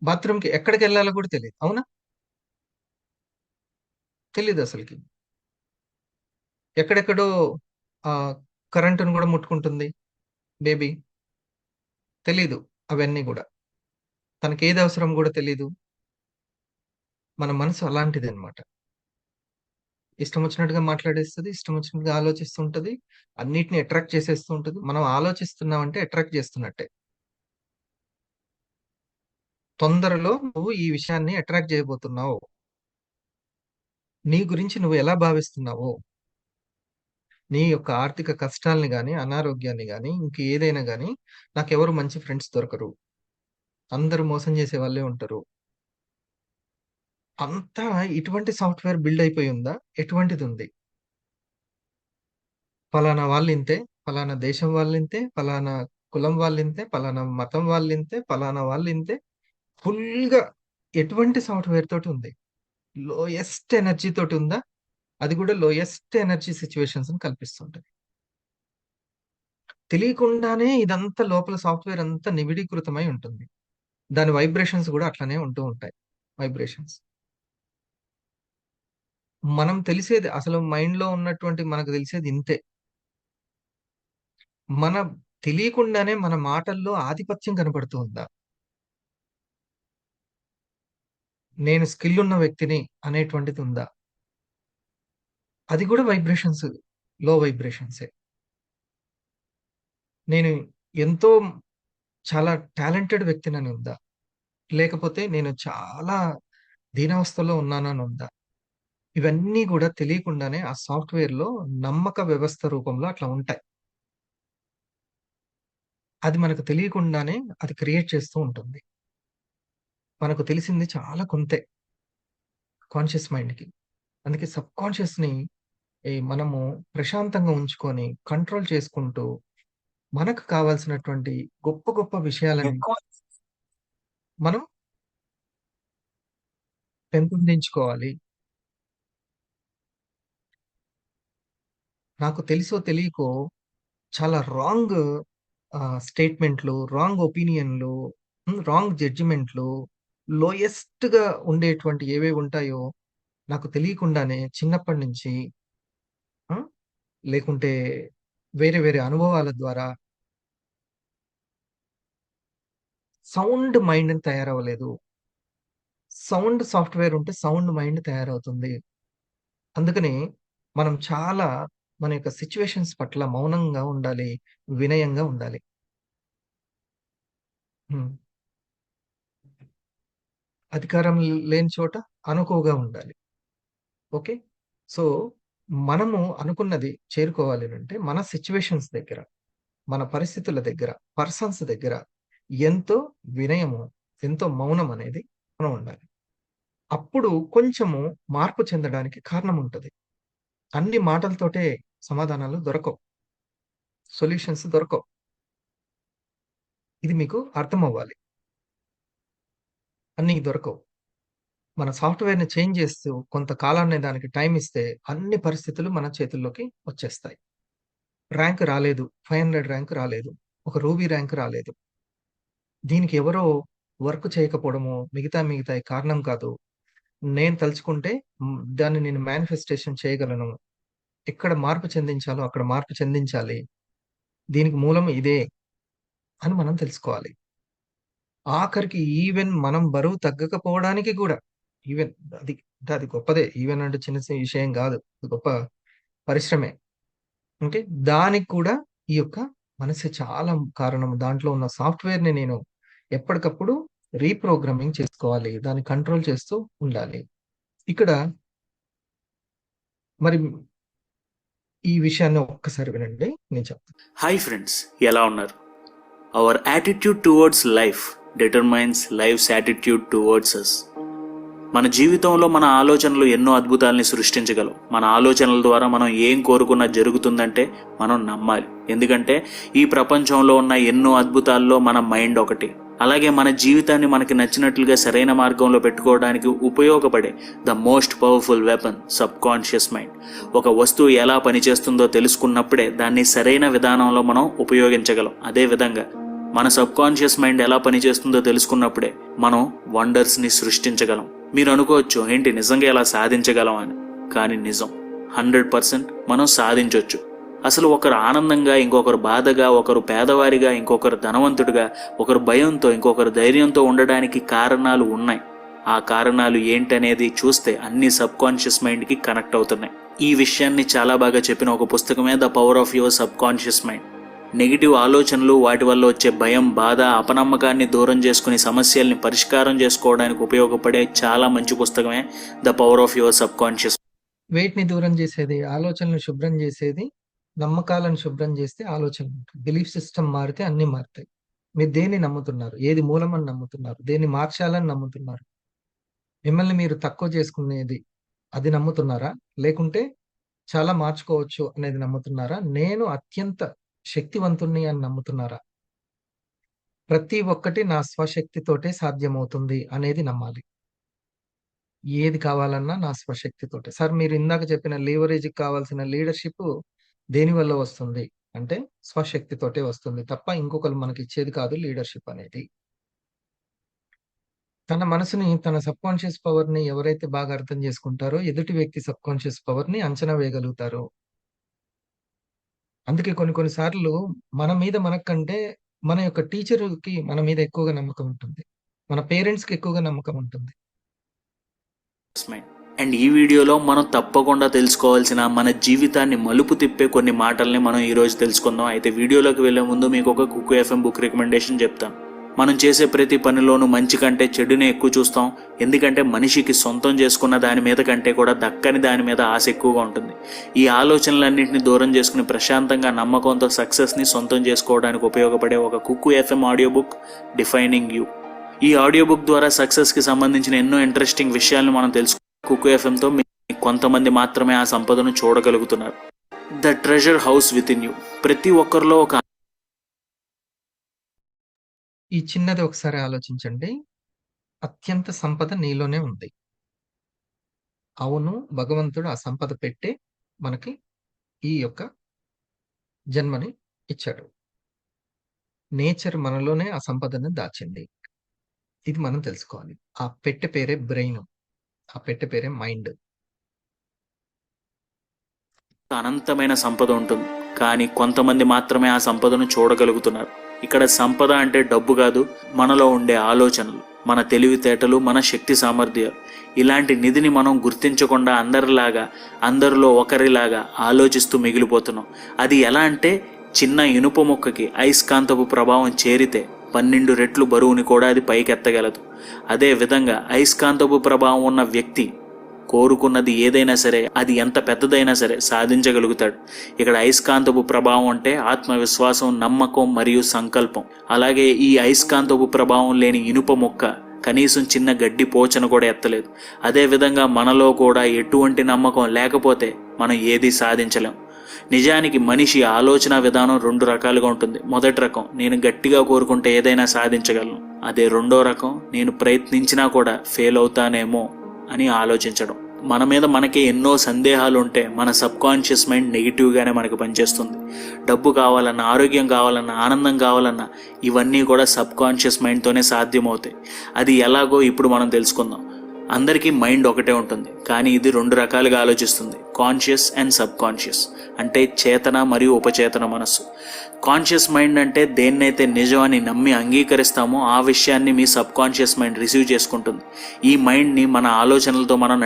బాత్రూమ్‌కి ఎక్కడికెళ్ళాలో కూడా తెలీదు. అవునా? తెలీదసలకి. ఎక్కడెక్కడో ఆహ్, కరెంట్‌ని గూడా ముట్టుకుంటుంది బేబీ. తెలీదు అవన్నీ గూడా. తనకేది అవసరం గూడా తెలీదు. మన మనసు అలాంటిదనమాట. ఇష్టం వచ్చినట్టుగా మాట్లాడేస్తది. ఇష్టం వచ్చినట్టుగా ఆలోచిస్తూ ఉంటది. అన్నిటిని అట్రాక్ట్ చేసేస్తూ ఉంటది. మనం ఆలోచిస్తున్నామంటే అట్రాక్ట్ చేస్తున్నట్టే. తొందరలో నువ్వు ఈ విషయాన్ని అట్రాక్ట్ చేయబోతున్నావు. నీ గురించి నువ్వు ఎలా భావిస్తున్నావో, నీ యొక్క ఆర్థిక కష్టాల్ని గాని, అనారోగ్యాన్ని గాని, ఇంకేదైనా గాని, నాకెవరు మంచి ఫ్రెండ్స్ దొరకరు. అందరూ మోసం చేసే వాళ్ళే ఉంటారు. అంతా ఇటువంటి సాఫ్ట్‌వేర్ బిల్డ్ అయిపోయి ఉందా? ఎటువంటిదుంది? పలానా వాళ్ళింతే, పలానా దేశం వాళ్ళింతే, పలానా కులం వాళ్ళింతే, పలానా మతం వాళ్ళింతే, పలానా వాళ్ళింతే. ఫుల్‌గా ఎటువంటి సాఫ్ట్‌వేర్ తోటుంది? లోయెస్ట్ ఎనర్జీ తోటుందా? అది కూడా లోయెస్ట్ ఎనర్జీ సిట్యుయేషన్స్‌ని కల్పిస్తుంటది. తెలియకుండానే ఇదంతా లోపల సాఫ్ట్‌వేర్ అంతా నిబిడీకృతమై ఉంటుంది. దాని వైబ్రేషన్స్ గూడా అట్లనే ఉంటూ ఉంటాయి. వైబ్రేషన్స్. మనం తెలిసేది అసలు మైండ్‌లో ఉన్నటువంటి మనకు తెలిసేది ఇంతే. మన తెలియకుండానే మన మాటల్లో ఆధిపత్యం కనపడుతూ ఉందా? నేను స్కిల్ ఉన్న వ్యక్తిని అనేటువంటిది ఉందా? అది గూడా వైబ్రేషన్స్. లో వైబ్రేషన్సే. నేను ఎంతో చాలా టాలెంటెడ్ వ్యక్తినని ఉందా? లేకపోతే నేను చాలా దీనావస్థలో ఉన్నానని ఉందా? ఇవన్నీ గూడా తెలియకుండానే ఆ సాఫ్ట్‌వేర్‌లో నమ్మక వ్యవస్థ రూపంలో అట్లా ఉంటాయి. అది మనకు తెలియకుండానే అది క్రియేట్ చేస్తూ ఉంటుంది. మనకు తెలిసింది చాలా కొంతే కాన్షియస్ మైండ్‌కి. అందుకే సబ్‌కాన్షియస్‌ని మనము ప్రశాంతంగా ఉంచుకొని, కంట్రోల్ చేసుకుంటూ, మనకు కావాల్సినటువంటి గొప్ప గొప్ప విషయాలని మనం పెంపొందించుకోవాలి. నాకు తెలిసో తెలియకో చాలా రాంగ్ స్టేట్‌మెంట్‌లు, రాంగ్ ఒపీనియన్‌లు, రాంగ్ జడ్జిమెంట్‌లు, లోయెస్ట్‌గా ఉండేటువంటి ఏవేవి ఉంటాయో నాకు తెలియకుండానే చిన్నప్పటి నుంచి ఆ! లేకుంటే వేరే వేరే అనుభవాల ద్వారా సౌండ్ మైండ్ తయారవ్వలేదు. సౌండ్ సాఫ్ట్‌వేర్ ఉంటే సౌండ్ మైండ్ తయారవుతుంది. అందుకని మనం చాలా మన యొక్క సిట్యుయేషన్స్ పట్ల మౌనంగా ఉండాలి. వినయంగా ఉండాలి. హ్మ్. అధికారం లేని చోట అణకువగా ఉండాలి. ఓకే. సో, మనము అనుకున్నది చేరుకోవాలనంటే మన సిట్యుయేషన్స్ దగ్గర, మన పరిస్థితుల దగ్గర, పర్సన్స్ దగ్గర ఎంతో వినయము, ఎంతో మౌనం అనేది మనం ఉండాలి. అప్పుడు కొంచెము మార్పు చెందడానికి కారణం ఉంటది. అన్ని మాటలతోటే సమాధానాలు దొరకవు. సొల్యూషన్స్ దొరకవు. ఇది మీకు అర్థమవ్వాలి. అన్నీ దొరకవు. మన సాఫ్ట్‌వేర్‌ని చేంజ్ చేస్తూ కొంత కాలాన్ని దానికి టైమ్ ఇస్తే అన్ని పరిస్థితులు మన చేతుల్లోకి వచ్చేస్తాయి. ర్యాంక్ రాలేదు. 500 ర్యాంక్ రాలేదు. ఒక రూబీ ర్యాంక్ రాలేదు. దీనికి ఎవరో వర్క్ చేయకపోవడమో, మిగతాయి కారణం కాదు. నేను తలుచుకుంటే దాన్ని నేను మేనిఫెస్టేషన్ చేయగలను. ఎక్కడ మార్పు చెందించాలో అక్కడ మార్పు చెందించాలి. దీనికి మూలం ఇదే అని మనం తెలుసుకోవాలి. ఆఖరికి ఈవెన్ మనం బరువు తగ్గకపోవడానికి గూడా ఈవెన్ అది అది గొప్పదే. ఈవెన్ అంటే విషయం గాదు. గొప్ప పరిశ్రమే. ఓకే. దానికి కూడా ఈ యొక్క మనసే చాలా కారణం. దాంట్లో ఉన్న సాఫ్ట్‌వేర్‌ని నేను ఎప్పటికప్పుడు రీప్రోగ్రామింగ్ చేసుకోవాలి. దాన్ని కంట్రోల్ చేస్తూ ఉండాలి. ఇక్కడ మరి ఈ విషయాన్ని ఒక్కసారి వినండి. నేను చెప్తాను. హాయ్ ఫ్రెండ్స్, ఎలా ఉన్నారు? Our attitude towards life determines life's attitude towards us. మన జీవితంలో మన ఆలోచనలు ఎన్నో అద్భుతాలని సృష్టించగలవు. మన ఆలోచనల ద్వారా మనం ఏం కోరుకున్నా జరుగుతుందంటే మనం నమ్మాలి. ఎందుకంటే ఈ ప్రపంచంలో ఉన్న ఎన్నో అద్భుతాల్లో మన మైండ్ ఒకటి. అలాగే మన జీవితాన్ని మనకి నచ్చినట్లుగా సరైన మార్గంలో పెట్టుకోవడానికి ఉపయోగపడే the most powerful weapon sub conscious mind. ఒక వస్తువు ఎలా పనిచేస్తుందో తెలుసుకున్నప్పుడే దాన్ని సరైన విధానంలో మనం ఉపయోగించగలం. అదే విధంగా మన సబ్ కాన్షియస్ మైండ్ ఎలా పనిచేస్తుందో తెలుసుకున్నప్పుడే మనం వండర్స్ని సృష్టించగలం. మీరు అనుకోవచ్చు, ఏంటి నిజంగా ఎలా సాధించగలం అని. కానీ నిజం 100% మనం సాధించవచ్చు. అసలు ఒకరు ఆనందంగా, ఇంకొకరు బాధగా, ఒకరు పేదవారిగా, ఇంకొకరు ధనవంతుడిగా, ఒకరు భయంతో, ఇంకొకరు ధైర్యంతో ఉండడానికి కారణాలు ఉన్నాయి. ఆ కారణాలు ఏంటనేది చూస్తే అన్ని సబ్ కాన్షియస్ మైండ్కి కనెక్ట్ అవుతున్నాయి. ఈ విషయాన్ని చాలా బాగా చెప్పిన ఒక పుస్తకమే the power of your subconscious mind. Negative ఆలోచనలు, వాటి వల్ల వచ్చే భయం, బాధ, అపనమ్మకాన్ని దూరం చేసుకుని సమస్యల్ని పరిష్కారం చేసుకోవడానికి ఉపయోగపడే చాలా మంచి పుస్తకమే the power of your subconscious. వెయిట్ని దూరం చేసేది, ఆలోచనలు శుభ్రం చేసేది, నమ్మకాలను శుభ్రం చేస్తే ఆలోచనలు ఉంటాయి. బిలీఫ్ సిస్టమ్ మారితే అన్ని మారుతాయి. మీరు దేన్ని నమ్ముతున్నారు, ఏది మూలమని నమ్ముతున్నారు, దేన్ని మార్చాలని నమ్ముతున్నారు, మిమ్మల్ని మీరు తక్కువ చేసుకునేది అది నమ్ముతున్నారా, లేకుంటే చాలా మార్చుకోవచ్చు అనేది నమ్ముతున్నారా, నేను అత్యంత శక్తివంతుణ్ణి అని నమ్ముతున్నారా? ప్రతి ఒక్కటి నా స్వశక్తితోటే సాధ్యమవుతుంది అనేది నమ్మాలి. ఏది కావాలన్నా నా స్వశక్తితోటే. సార్, మీరు ఇందాక చెప్పిన లీవరేజ్కి కావాల్సిన లీడర్షిప్ దేని వల్ల వస్తుంది అంటే స్వశక్తితోటే వస్తుంది తప్ప ఇంకొకరు మనకి ఇచ్చేది కాదు లీడర్షిప్ అనేది. తన మనసుని, తన సబ్ కాన్షియస్ పవర్ ని ఎవరైతే బాగా అర్థం చేసుకుంటారో ఎదుటి వ్యక్తి సబ్ కాన్షియస్ పవర్ ని అంచనా వేయగలుగుతారు. అందుకే కొన్ని సార్లు మన మీద మనకంటే మన యొక్క టీచర్‌కి మన మీద ఎక్కువగా నమ్మకం ఉంటుంది. మన పేరెంట్స్‌కి ఎక్కువగా నమ్మకం ఉంటుంది. అండ్ ఈ వీడియోలో మనం తప్పకుండా తెలుసుకోవాల్సిన, మన జీవితాన్ని మలుపు తిప్పే కొన్ని మాటల్ని మనం ఈరోజు తెలుసుకుందాం. అయితే వీడియోలోకి వెళ్లే ముందు మీకు ఒక కుక్కు ఎఫ్ఎం బుక్ రికమెండేషన్ చెప్తాను. మనం చేసే ప్రతి పనిలోనూ మంచి కంటే చెడునే ఎక్కువ చూస్తాం. ఎందుకంటే మనిషికి సొంతం చేసుకున్న దాని మీద కంటే కూడా దక్కని దాని మీద ఆశ ఎక్కువగా ఉంటుంది. ఈ ఆలోచనలన్నింటినీ దూరం చేసుకుని ప్రశాంతంగా, నమ్మకంతో సక్సెస్ని సొంతం చేసుకోవడానికి ఉపయోగపడే ఒక Kuku FM audio book defining you. ఈ ఆడియో బుక్ ద్వారా సక్సెస్కి సంబంధించిన ఎన్నో ఇంట్రెస్టింగ్ విషయాలను మనం తెలుసుకుంటాం. కుక్కు ఎఫ్ఎంతో కొంతమంది మాత్రమే ఆ సంపదను చూడగలుగుతున్నారు. The treasure house within you. ప్రతి ఒక్కరిలో ఒక ఈ చిన్నది ఒకసారి ఆలోచించండి. అత్యంత సంపద నీలోనే ఉంది. అవును, భగవంతుడు ఆ సంపద పెట్టే మనకి ఈ యొక్క జన్మని ఇచ్చాడు. నేచర్ మనలోనే ఆ సంపదను దాచింది. ఇది మనం తెలుసుకోవాలి. ఆ పెట్టె పేరే బ్రెయిన్, ఆ పెట్టె పేరే మైండ్. అనంతమైన సంపద ఉంటుంది, కానీ కొంతమంది మాత్రమే ఆ సంపదను చూడగలుగుతున్నారు. ఇక్కడ సంపద అంటే డబ్బు కాదు, మనలో ఉండే ఆలోచనలు, మన తెలివితేటలు, మన శక్తి సామర్థ్యాలు. ఇలాంటి నిధిని మనం గుర్తించకుండా అందరిలాగా, అందరిలో ఒకరిలాగా ఆలోచిస్తూ మిగిలిపోతున్నాం. అది ఎలా అంటే, చిన్న ఇనుప ముక్కకి అయస్కాంతపు ప్రభావం చేరితే 12 రెట్లు బరువుని కూడా అది పైకెత్తగలదు. అదే విధంగా అయస్కాంతపు ప్రభావం ఉన్న వ్యక్తి కోరుకున్నది ఏదైనా సరే, అది ఎంత పెద్దదైనా సరే సాధించగలుగుతాడు. ఇక్కడ అయస్కాంతపు ప్రభావం అంటే ఆత్మవిశ్వాసం, నమ్మకం మరియు సంకల్పం. అలాగే ఈ అయస్కాంతపు ప్రభావం లేని ఇనుప మొక్క కనీసం చిన్న గడ్డి పోచను కూడా ఎత్తలేదు. అదే విధంగా మనలో కూడా ఎటువంటి నమ్మకం లేకపోతే మనం ఏది సాధించలేం. నిజానికి మనిషి ఆలోచన విధానం 2 రకాలుగా ఉంటుంది. మొదటి రకం, నేను గట్టిగా కోరుకుంటే ఏదైనా సాధించగలను. అదే రెండో రకం, నేను ప్రయత్నించినా కూడా ఫెయిల్ అవుతానేమో అని ఆలోచించడం. మన మీద మనకి ఎన్నో సందేహాలు ఉంటే మన సబ్ కాన్షియస్ మైండ్ నెగిటివ్గానే మనకు పనిచేస్తుంది. డబ్బు కావాలన్నా, ఆరోగ్యం కావాలన్నా, ఆనందం కావాలన్నా ఇవన్నీ కూడా సబ్ కాన్షియస్ మైండ్తోనే సాధ్యమవుతాయి. అది ఎలాగో ఇప్పుడు మనం తెలుసుకుందాం. అందరికీ మైండ్ ఒకటే ఉంటుంది, కానీ ఇది 2 రకాలుగా ఆలోచిస్తుంది. కాన్షియస్ అండ్ సబ్ కాన్షియస్ అంటే చేతన మరియు ఉపచేతన మనస్సు. కాన్షియస్ మైండ్ అంటే దేన్నైతే నిజం అని నమ్మి అంగీకరిస్తామో ఆ విషయాన్ని మీ సబ్ కాన్షియస్ మైండ్ రిసీవ్ చేసుకుంటుంది. ఈ మైండ్ని మన ఆలోచనలతో మనం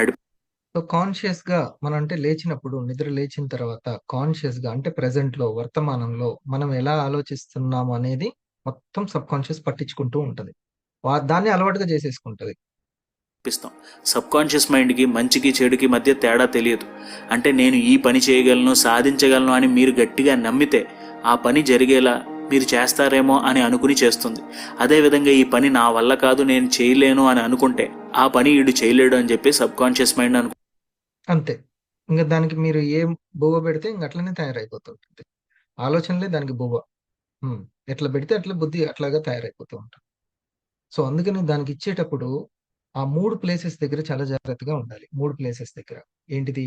సో కాన్షియస్ గా మనం అంటే లేచినప్పుడు, నిద్ర లేచిన తర్వాత కాన్షియస్ గా అంటే ప్రెసెంట్ లో, వర్తమానంలో మనం ఎలా ఆలోచిస్తున్నాము అనేది మొత్తం సబ్ కాన్షియస్ పట్టించుకుంటూ ఉంటది. దాన్ని అలవాటుగా చేసేసుకుంటది. నడిపిస్తాం. సబ్ కాన్షియస్ మైండ్కి మంచికి చెడుకి మధ్య తేడా తెలియదు. అంటే నేను ఈ పని చేయగలను, సాధించగలను అని మీరు గట్టిగా నమ్మితే ఆ పని జరిగేలా మీరు చేస్తారేమో అని అనుకుని చేస్తుంది. అదేవిధంగా ఈ పని నా వల్ల కాదు, నేను చేయలేను అని అనుకుంటే ఆ పని వీడు చేయలేడు అని చెప్పి సబ్ కాన్షియస్ మైండ్ అంతే. ఇంక దానికి మీరు ఏం బువ్వ పెడితే ఇంక అట్లనే తయారైపోతూ ఉంటుంది. ఆలోచనలే దానికి బువ్వ. హ్మ్. ఎట్లా పెడితే అట్లా బుద్ధి అట్లాగా తయారైపోతూ ఉంటుంది. సో, అందుకని దానికిచ్చేటప్పుడు ఆ 3 ప్లేసెస్ దగ్గర చాలా జాగ్రత్తగా ఉండాలి. 3 ప్లేసెస్ దగ్గర. ఏంటిది?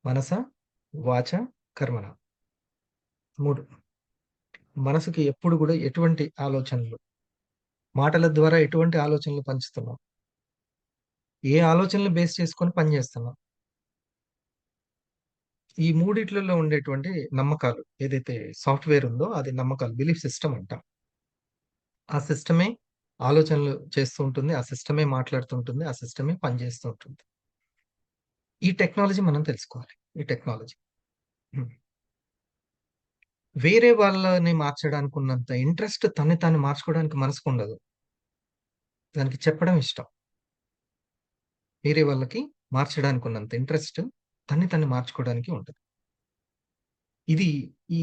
మనస, వాచ, కర్మణ. 3. మనసుకి ఎప్పుడు గూడా ఎటువంటి ఆలోచనలు, మాటల ద్వారా ఎటువంటి ఆలోచనలు పంచుతున్నాం? ఏ ఆలోచనలు బేస్ చేసుకొని పని చేస్తున్నాం? ఈ మూడిట్లలో ఉండేటువంటి నమ్మకాలు ఏదైతే సాఫ్ట్‌వేర్ ఉందో అది నమ్మకాలు. బిలీఫ్ సిస్టమ్ అంటాం. ఆ సిస్టమే ఆలోచనలు చేస్తూ ఉంటుంది. ఆ సిస్టమే మాట్లాడుతుంటుంది. ఆ సిస్టమే పనిచేస్తూ ఉంటుంది. ఈ టెక్నాలజీ మనం తెలుసుకోవాలి. ఈ టెక్నాలజీ. హ్మ్. వేరే వాళ్ళని మార్చడానికున్నంత ఇంట్రెస్ట్ తన్ని తాను మార్చుకోవడానికి మనసుకుండదు. దానికి చెప్పడం ఇష్టం. వేరే వాళ్ళకి మార్చడానికున్నంత ఇంట్రెస్ట్ తన్ని తన్ని మార్చుకోవడానికి ఉంటది. ఇది ఈ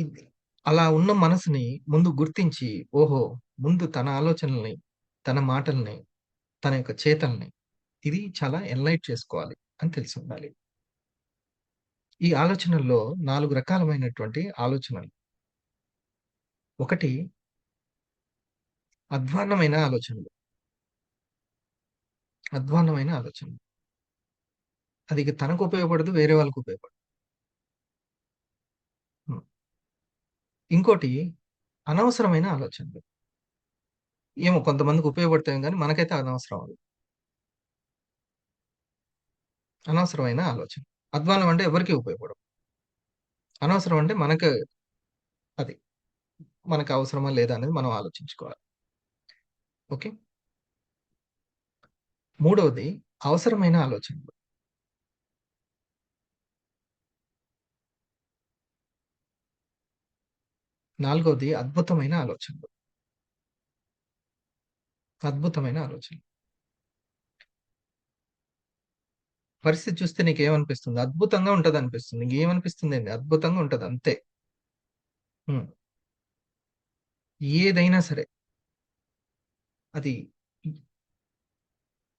అలా ఉన్న మనసుని ముందు గుర్తించి, ఓహో! ముందు తన ఆలోచనల్ని, తన మాటల్ని, తన యొక్క చేతల్ని ఇది చాలా ఎన్లైట్ చేసుకోవాలి అని తెలిసుండాలి. ఈ ఆలోచనల్లో 4 రకాలమైనటువంటి ఆలోచనలు. ఒకటి అధ్వాన్నమైన ఆలోచనలు. అధ్వాన్నమైన ఆలోచనలు. అది ఇక తనకు ఉపయోగపడదు, వేరే వాళ్ళకి ఉపయోగపడదు. హ్మ్. ఇంకోటి అనవసరమైన ఆలోచనలు. ఏమో కొంతమందికి ఉపయోగపడతాయేమో గానీ మనకైతే అనవసరం అవి. అనవసరమైన ఆలోచన. అధ్వాన్నం అంటే ఎవరికీ ఉపయోగపడవు. అనవసరం అంటే మనకు అది. మనకు అవసరమా లేదా అనేది మనం ఆలోచించుకోవాలి. ఓకే. మూడవది అవసరమైన ఆలోచనలు. నాలుగవది అద్భుతమైన ఆలోచనలు. అద్భుతమైన ఆలోచనలు. పరిస్థితి చూస్తే నీకేమనిపిస్తుంది? అద్భుతంగా ఉంటదనిపిస్తుంది. ఇంకేమనిపిస్తుందేంది? అద్భుతంగా ఉంటది అంతే. హ్మ్. ఏదైనా సరే. అది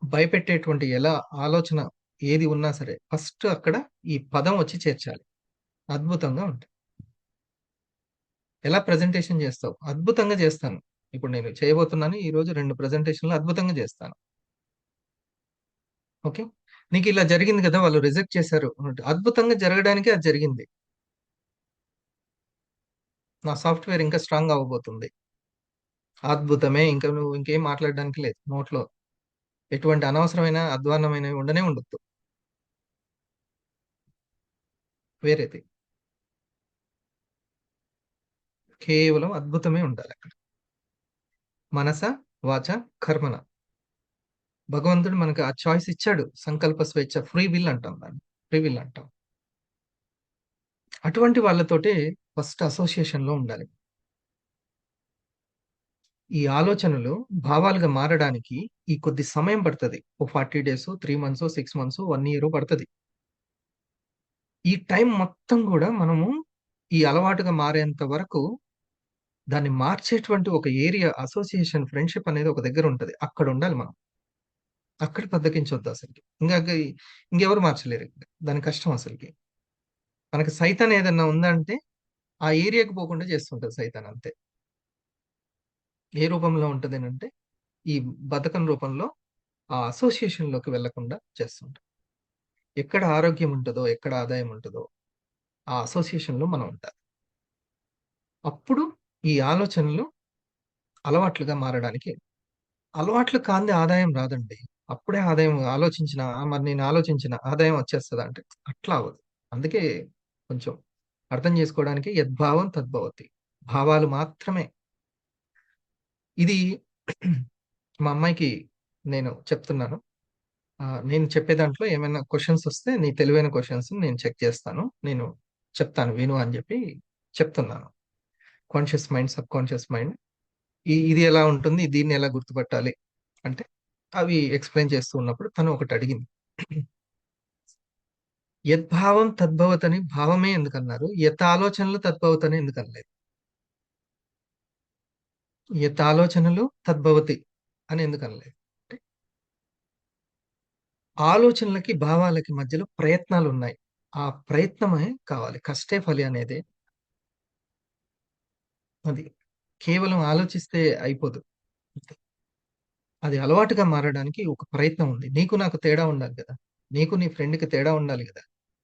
భయపెట్టేటువంటి ఎలా ఆలోచన ఏది ఉన్నా సరే ఫస్ట్ అక్కడ ఈ పదం వచ్చి చేర్చాలి. అద్భుతంగా ఉంటది. ఎలా ప్రెజెంటేషన్ చేస్తావు? అద్భుతంగా చేస్తాను. ఇప్పుడు నేను చేయబోతున్నాను. ఈరోజు 2 ప్రెజెంటేషన్‌లు అద్భుతంగా చేస్తాను. ఓకే. నీకిలా జరిగింది కదా! వాళ్ళు రిజెక్ట్ చేశారు. అద్భుతంగా జరగడానికే అది జరిగింది. నా సాఫ్ట్‌వేర్ ఇంకా స్ట్రాంగ్ అవ్వబోతుంది. అద్భుతమే. ఇంక నువ్వు ఇంకేం మాట్లాడడానికి లేదు నోట్లో. ఎటువంటి అనవసరమైన, అధ్వాన్నమైనవి ఉండనే ఉండొద్దు. వేరేది. కేవలం అద్భుతమే ఉండాలక్కడ. మనస, వాచ, కర్మణ. భగవంతుడు మనకు ఆ చాయిస్ ఇచ్చాడు. సంకల్ప స్వేచ్ఛ ఫ్రీ విల్ అంటాం దాన్ని. ఫ్రీ విల్ అంటాం. అటువంటి వాళ్ళతోటే ఫస్ట్ అసోసియేషన్‌లో ఉండాలి. ఈ ఆలోచనలు భావాలుగా మారడానికి ఈ కొద్ది సమయం పడతది. ఓ 40 డేసో, 3 మంత్సో, 6 మంత్సో, 1 ఇయరో పడతది. ఈ టైం మొత్తం గూడా మనము ఈ అలవాటుగా మారేంత వరకు దాన్ని మార్చేటువంటి ఒక ఏరియా అసోసియేషన్, ఫ్రెండ్‌షిప్ అనేది ఒక దగ్గర ఉంటది. అక్కడుండాలి మనం. అక్కడ బద్ధకించొద్దు అసలకి. ఇంకెవరు మార్చలేరు. దాని కష్టం అసలకి. మనకి సైతాన్ ఏదన్నా ఉందంటే ఆ ఏరియాకి పోకుండా చేస్తుంటది సైతాన్ అంతే. ఏ రూపంలో ఉంటదనంటే ఈ బద్ధకం రూపంలో ఆ అసోసియేషన్‌లోకి వెళ్ళకుండా చేస్తుంటది. ఎక్కడ ఆరోగ్యం ఉంటదో, ఎక్కడ ఆదాయం ఉంటదో ఆ అసోసియేషన్‌లో మనం ఉండాలి. అప్పుడు ఈ ఆలోచనలు అలవాట్లుగా మారడానికి అలవాట్లు కానిదే ఆదాయం రాదండి. అప్పుడే ఆదాయం ఆలోచించిన మరి నేను ఆలోచించిన ఆదాయం వచ్చేస్తదా అంటే అట్లా అవ్వదు. అందుకే కొంచెం అర్థం చేసుకోవడానికి యద్భావం తద్భవతి. భావాలు మాత్రమే. ఇది మా అమ్మాయికి నేను చెప్తున్నాను. నేను చెప్పే దాంట్లో ఏమైనా క్వెషన్స్ వస్తే నీ తెలివైన క్వెషన్స్ నేను చెక్ చేస్తాను. నేను చెప్తాను విను అని చెప్పి చెప్తున్నాను. కాన్షియస్ మైండ్, సబ్‌కాన్షియస్ మైండ్ ఇది ఎలా ఉంటుంది? దీన్ని ఎలా గుర్తుపట్టాలి? అంటే అవి ఎక్స్‌ప్లెయిన్ చేస్తూ ఉన్నప్పుడు తను ఒకటి అడిగింది. యద్భావం తద్భవతని భావమే ఎందుకన్నారు? యత్ ఆలోచనలు తద్భవతని ఎందుకనలేదు? యత్ ఆలోచనలు తద్భవతి అని ఎందుకనలేదు? అంటే ఆలోచనలకి, భావాలకి మధ్యలో ప్రయత్నాలు ఉన్నాయి. ఆ ప్రయత్నమే కావాలి. కష్టే ఫలి అనేది అది. కేవలం ఆలోచిస్తే అయిపోదు. అది అలవాటుగా మారడానికి ఒక ప్రయత్నం ఉంది. నీకు నాకు తేడా ఉండాలి గదా! నీకు నీ ఫ్రెండ్‌కి తేడా ఉండాలి గదా!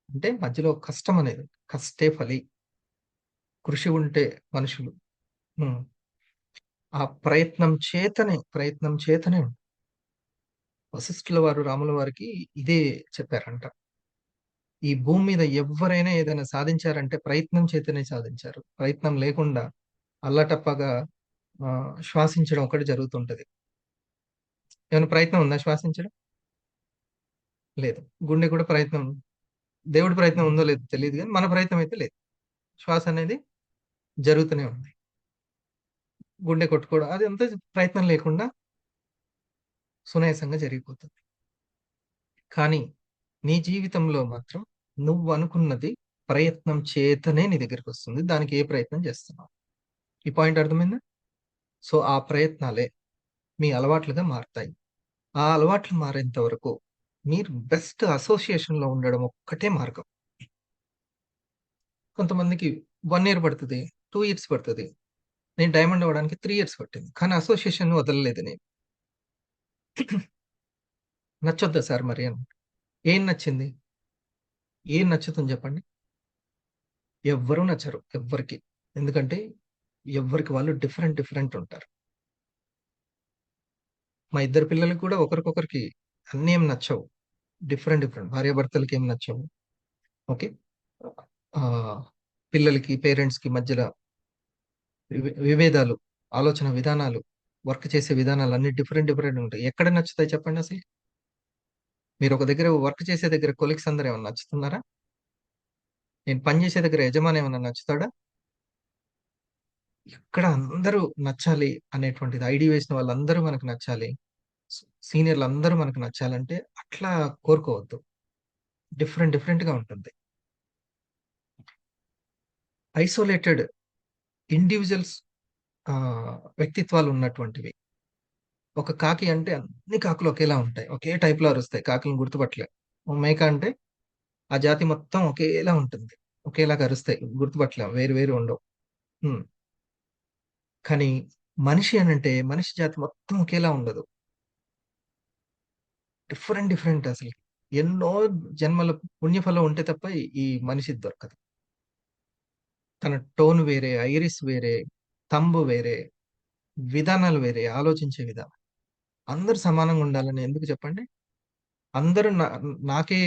అంటే మధ్యలో కష్టం అనేది ఉంది. కష్టే ఫలి. కృషి ఉంటే మనుషులు హ్మ్. ఆ ప్రయత్నం చేతనే వశిష్ఠుల వారు రాముల వారికి ఇదే చెప్పారంట. ఈ భూమి మీద ఎవ్వరైనా ఏదైనా సాధించారంటే ప్రయత్నం చేతనే సాధించారు. ప్రయత్నం లేకుండా అల్లటప్పగా శ్వాసించడం ఒకటి జరుగుతుంటది. ఏమైనా ప్రయత్నం ఉందా శ్వాసించడం? లేదు. గుండె కూడా ప్రయత్నం దేవుడి ప్రయత్నం ఉందో లేదో తెలీదు గానీ, మన ప్రయత్నం అయితే లేదు. శ్వాస అనేది జరుగుతూనే ఉంది. గుండె కొట్టుకోవడం అదంతా ప్రయత్నం లేకుండా సునాయాసంగా జరిగిపోతుంది. కానీ నీ జీవితంలో మాత్రం నువ్వనుకున్నది ప్రయత్నం చేతనే నీ దగ్గరికొస్తుంది. దానికి ఏ ప్రయత్నం చేస్తున్నావు? ఈ పాయింట్ అర్థమైందా? సో, ఆ ప్రయత్నాలే మీ అలవాట్లుగా మారతాయి. ఆ అలవాట్లు మారేంత వరకు మీరు బెస్ట్ అసోసియేషన్‌లో ఉండడం ఒక్కటే మార్గం. కొంతమందికి 1 ఇయర్ పడతది. 2 ఇయర్స్ పడతది. నేను డైమండ్ అవ్వడానికి 3 ఇయర్స్ పట్టింది. కానీ అసోసియేషన్‌ని వదలలేదు నేను. నచ్చొద్దా సార్ మరి అని. ఏం నచ్చింది? ఏం నచ్చుతుంది చెప్పండి? ఎవ్వరు నచ్చరు. ఎవ్వరికీ. ఎందుకంటే ఎవ్వరికి వాళ్ళు డిఫరెంట్ ఉంటారు. మా ఇద్దరు పిల్లలకి కూడా ఒకరికొకరికి అన్నీ ఏం నచ్చవు. డిఫరెంట్. భార్యాభర్తలకి ఏం నచ్చవు. ఓకే. ఆహ్, పిల్లలకి, పేరెంట్స్‌కి మధ్యల విభేదాలు, ఆలోచన విధానాలు, వర్క్ చేసే విధానాలు అన్నీ డిఫరెంట్ ఉంటాయి. ఎక్కడ నచ్చుతాయి చెప్పండి అసలు? మీరు ఒక దగ్గర వర్క్ చేసే దగ్గర కొలీగ్స్ అందరూ ఏమన్నా నచ్చుతున్నారా? నేను పని చేసే దగ్గర యజమాని ఏమన్నా నచ్చుతాడా? ఇక్కడ అందరూ నచ్చాలి అనేటువంటిది ఐడీ వేసిన వాళ్ళందరూ మనకు నచ్చాలి. సీనియర్‌లందరూ మనకు నచ్చాలంటే అట్లా కోరుకోవద్దు. డిఫరెంట్‌గా ఉంటుంది. ఐసోలేటెడ్ ఇండివిడ్యుయల్స్ వ్యక్తిత్వాలు ఉన్నటువంటివి. ఒక కాకి అంటే అన్ని కాకులు ఒకేలా ఉంటాయి. ఒకే టైప్‌లో అరుస్తాయి. కాకులను గుర్తుపట్టలేం. ఓ మేక అంటే ఆ జాతి మొత్తం ఒకేలా ఉంటుంది. ఒకేలాగా అరుస్తాయి. గుర్తుపట్టలేం. వేరు ఉండవు. హ్మ్. కానీ మనిషి అనంటే మనిషి జాతి మొత్తం ఒకేలా ఉండదు. డిఫరెంట్ అసలు. ఎన్నో జన్మల పుణ్యఫలం ఉంటే తప్ప ఈ మనిషిది దొరకదు. తన టోన్ వేరే, ఐరిస్ వేరే, థంబ్ వేరే, విధానాలు వేరే, ఆలోచించే విధానం. అందరూ సమానంగా ఉండాలని ఎందుకు చెప్పండి? అందరూ నాకే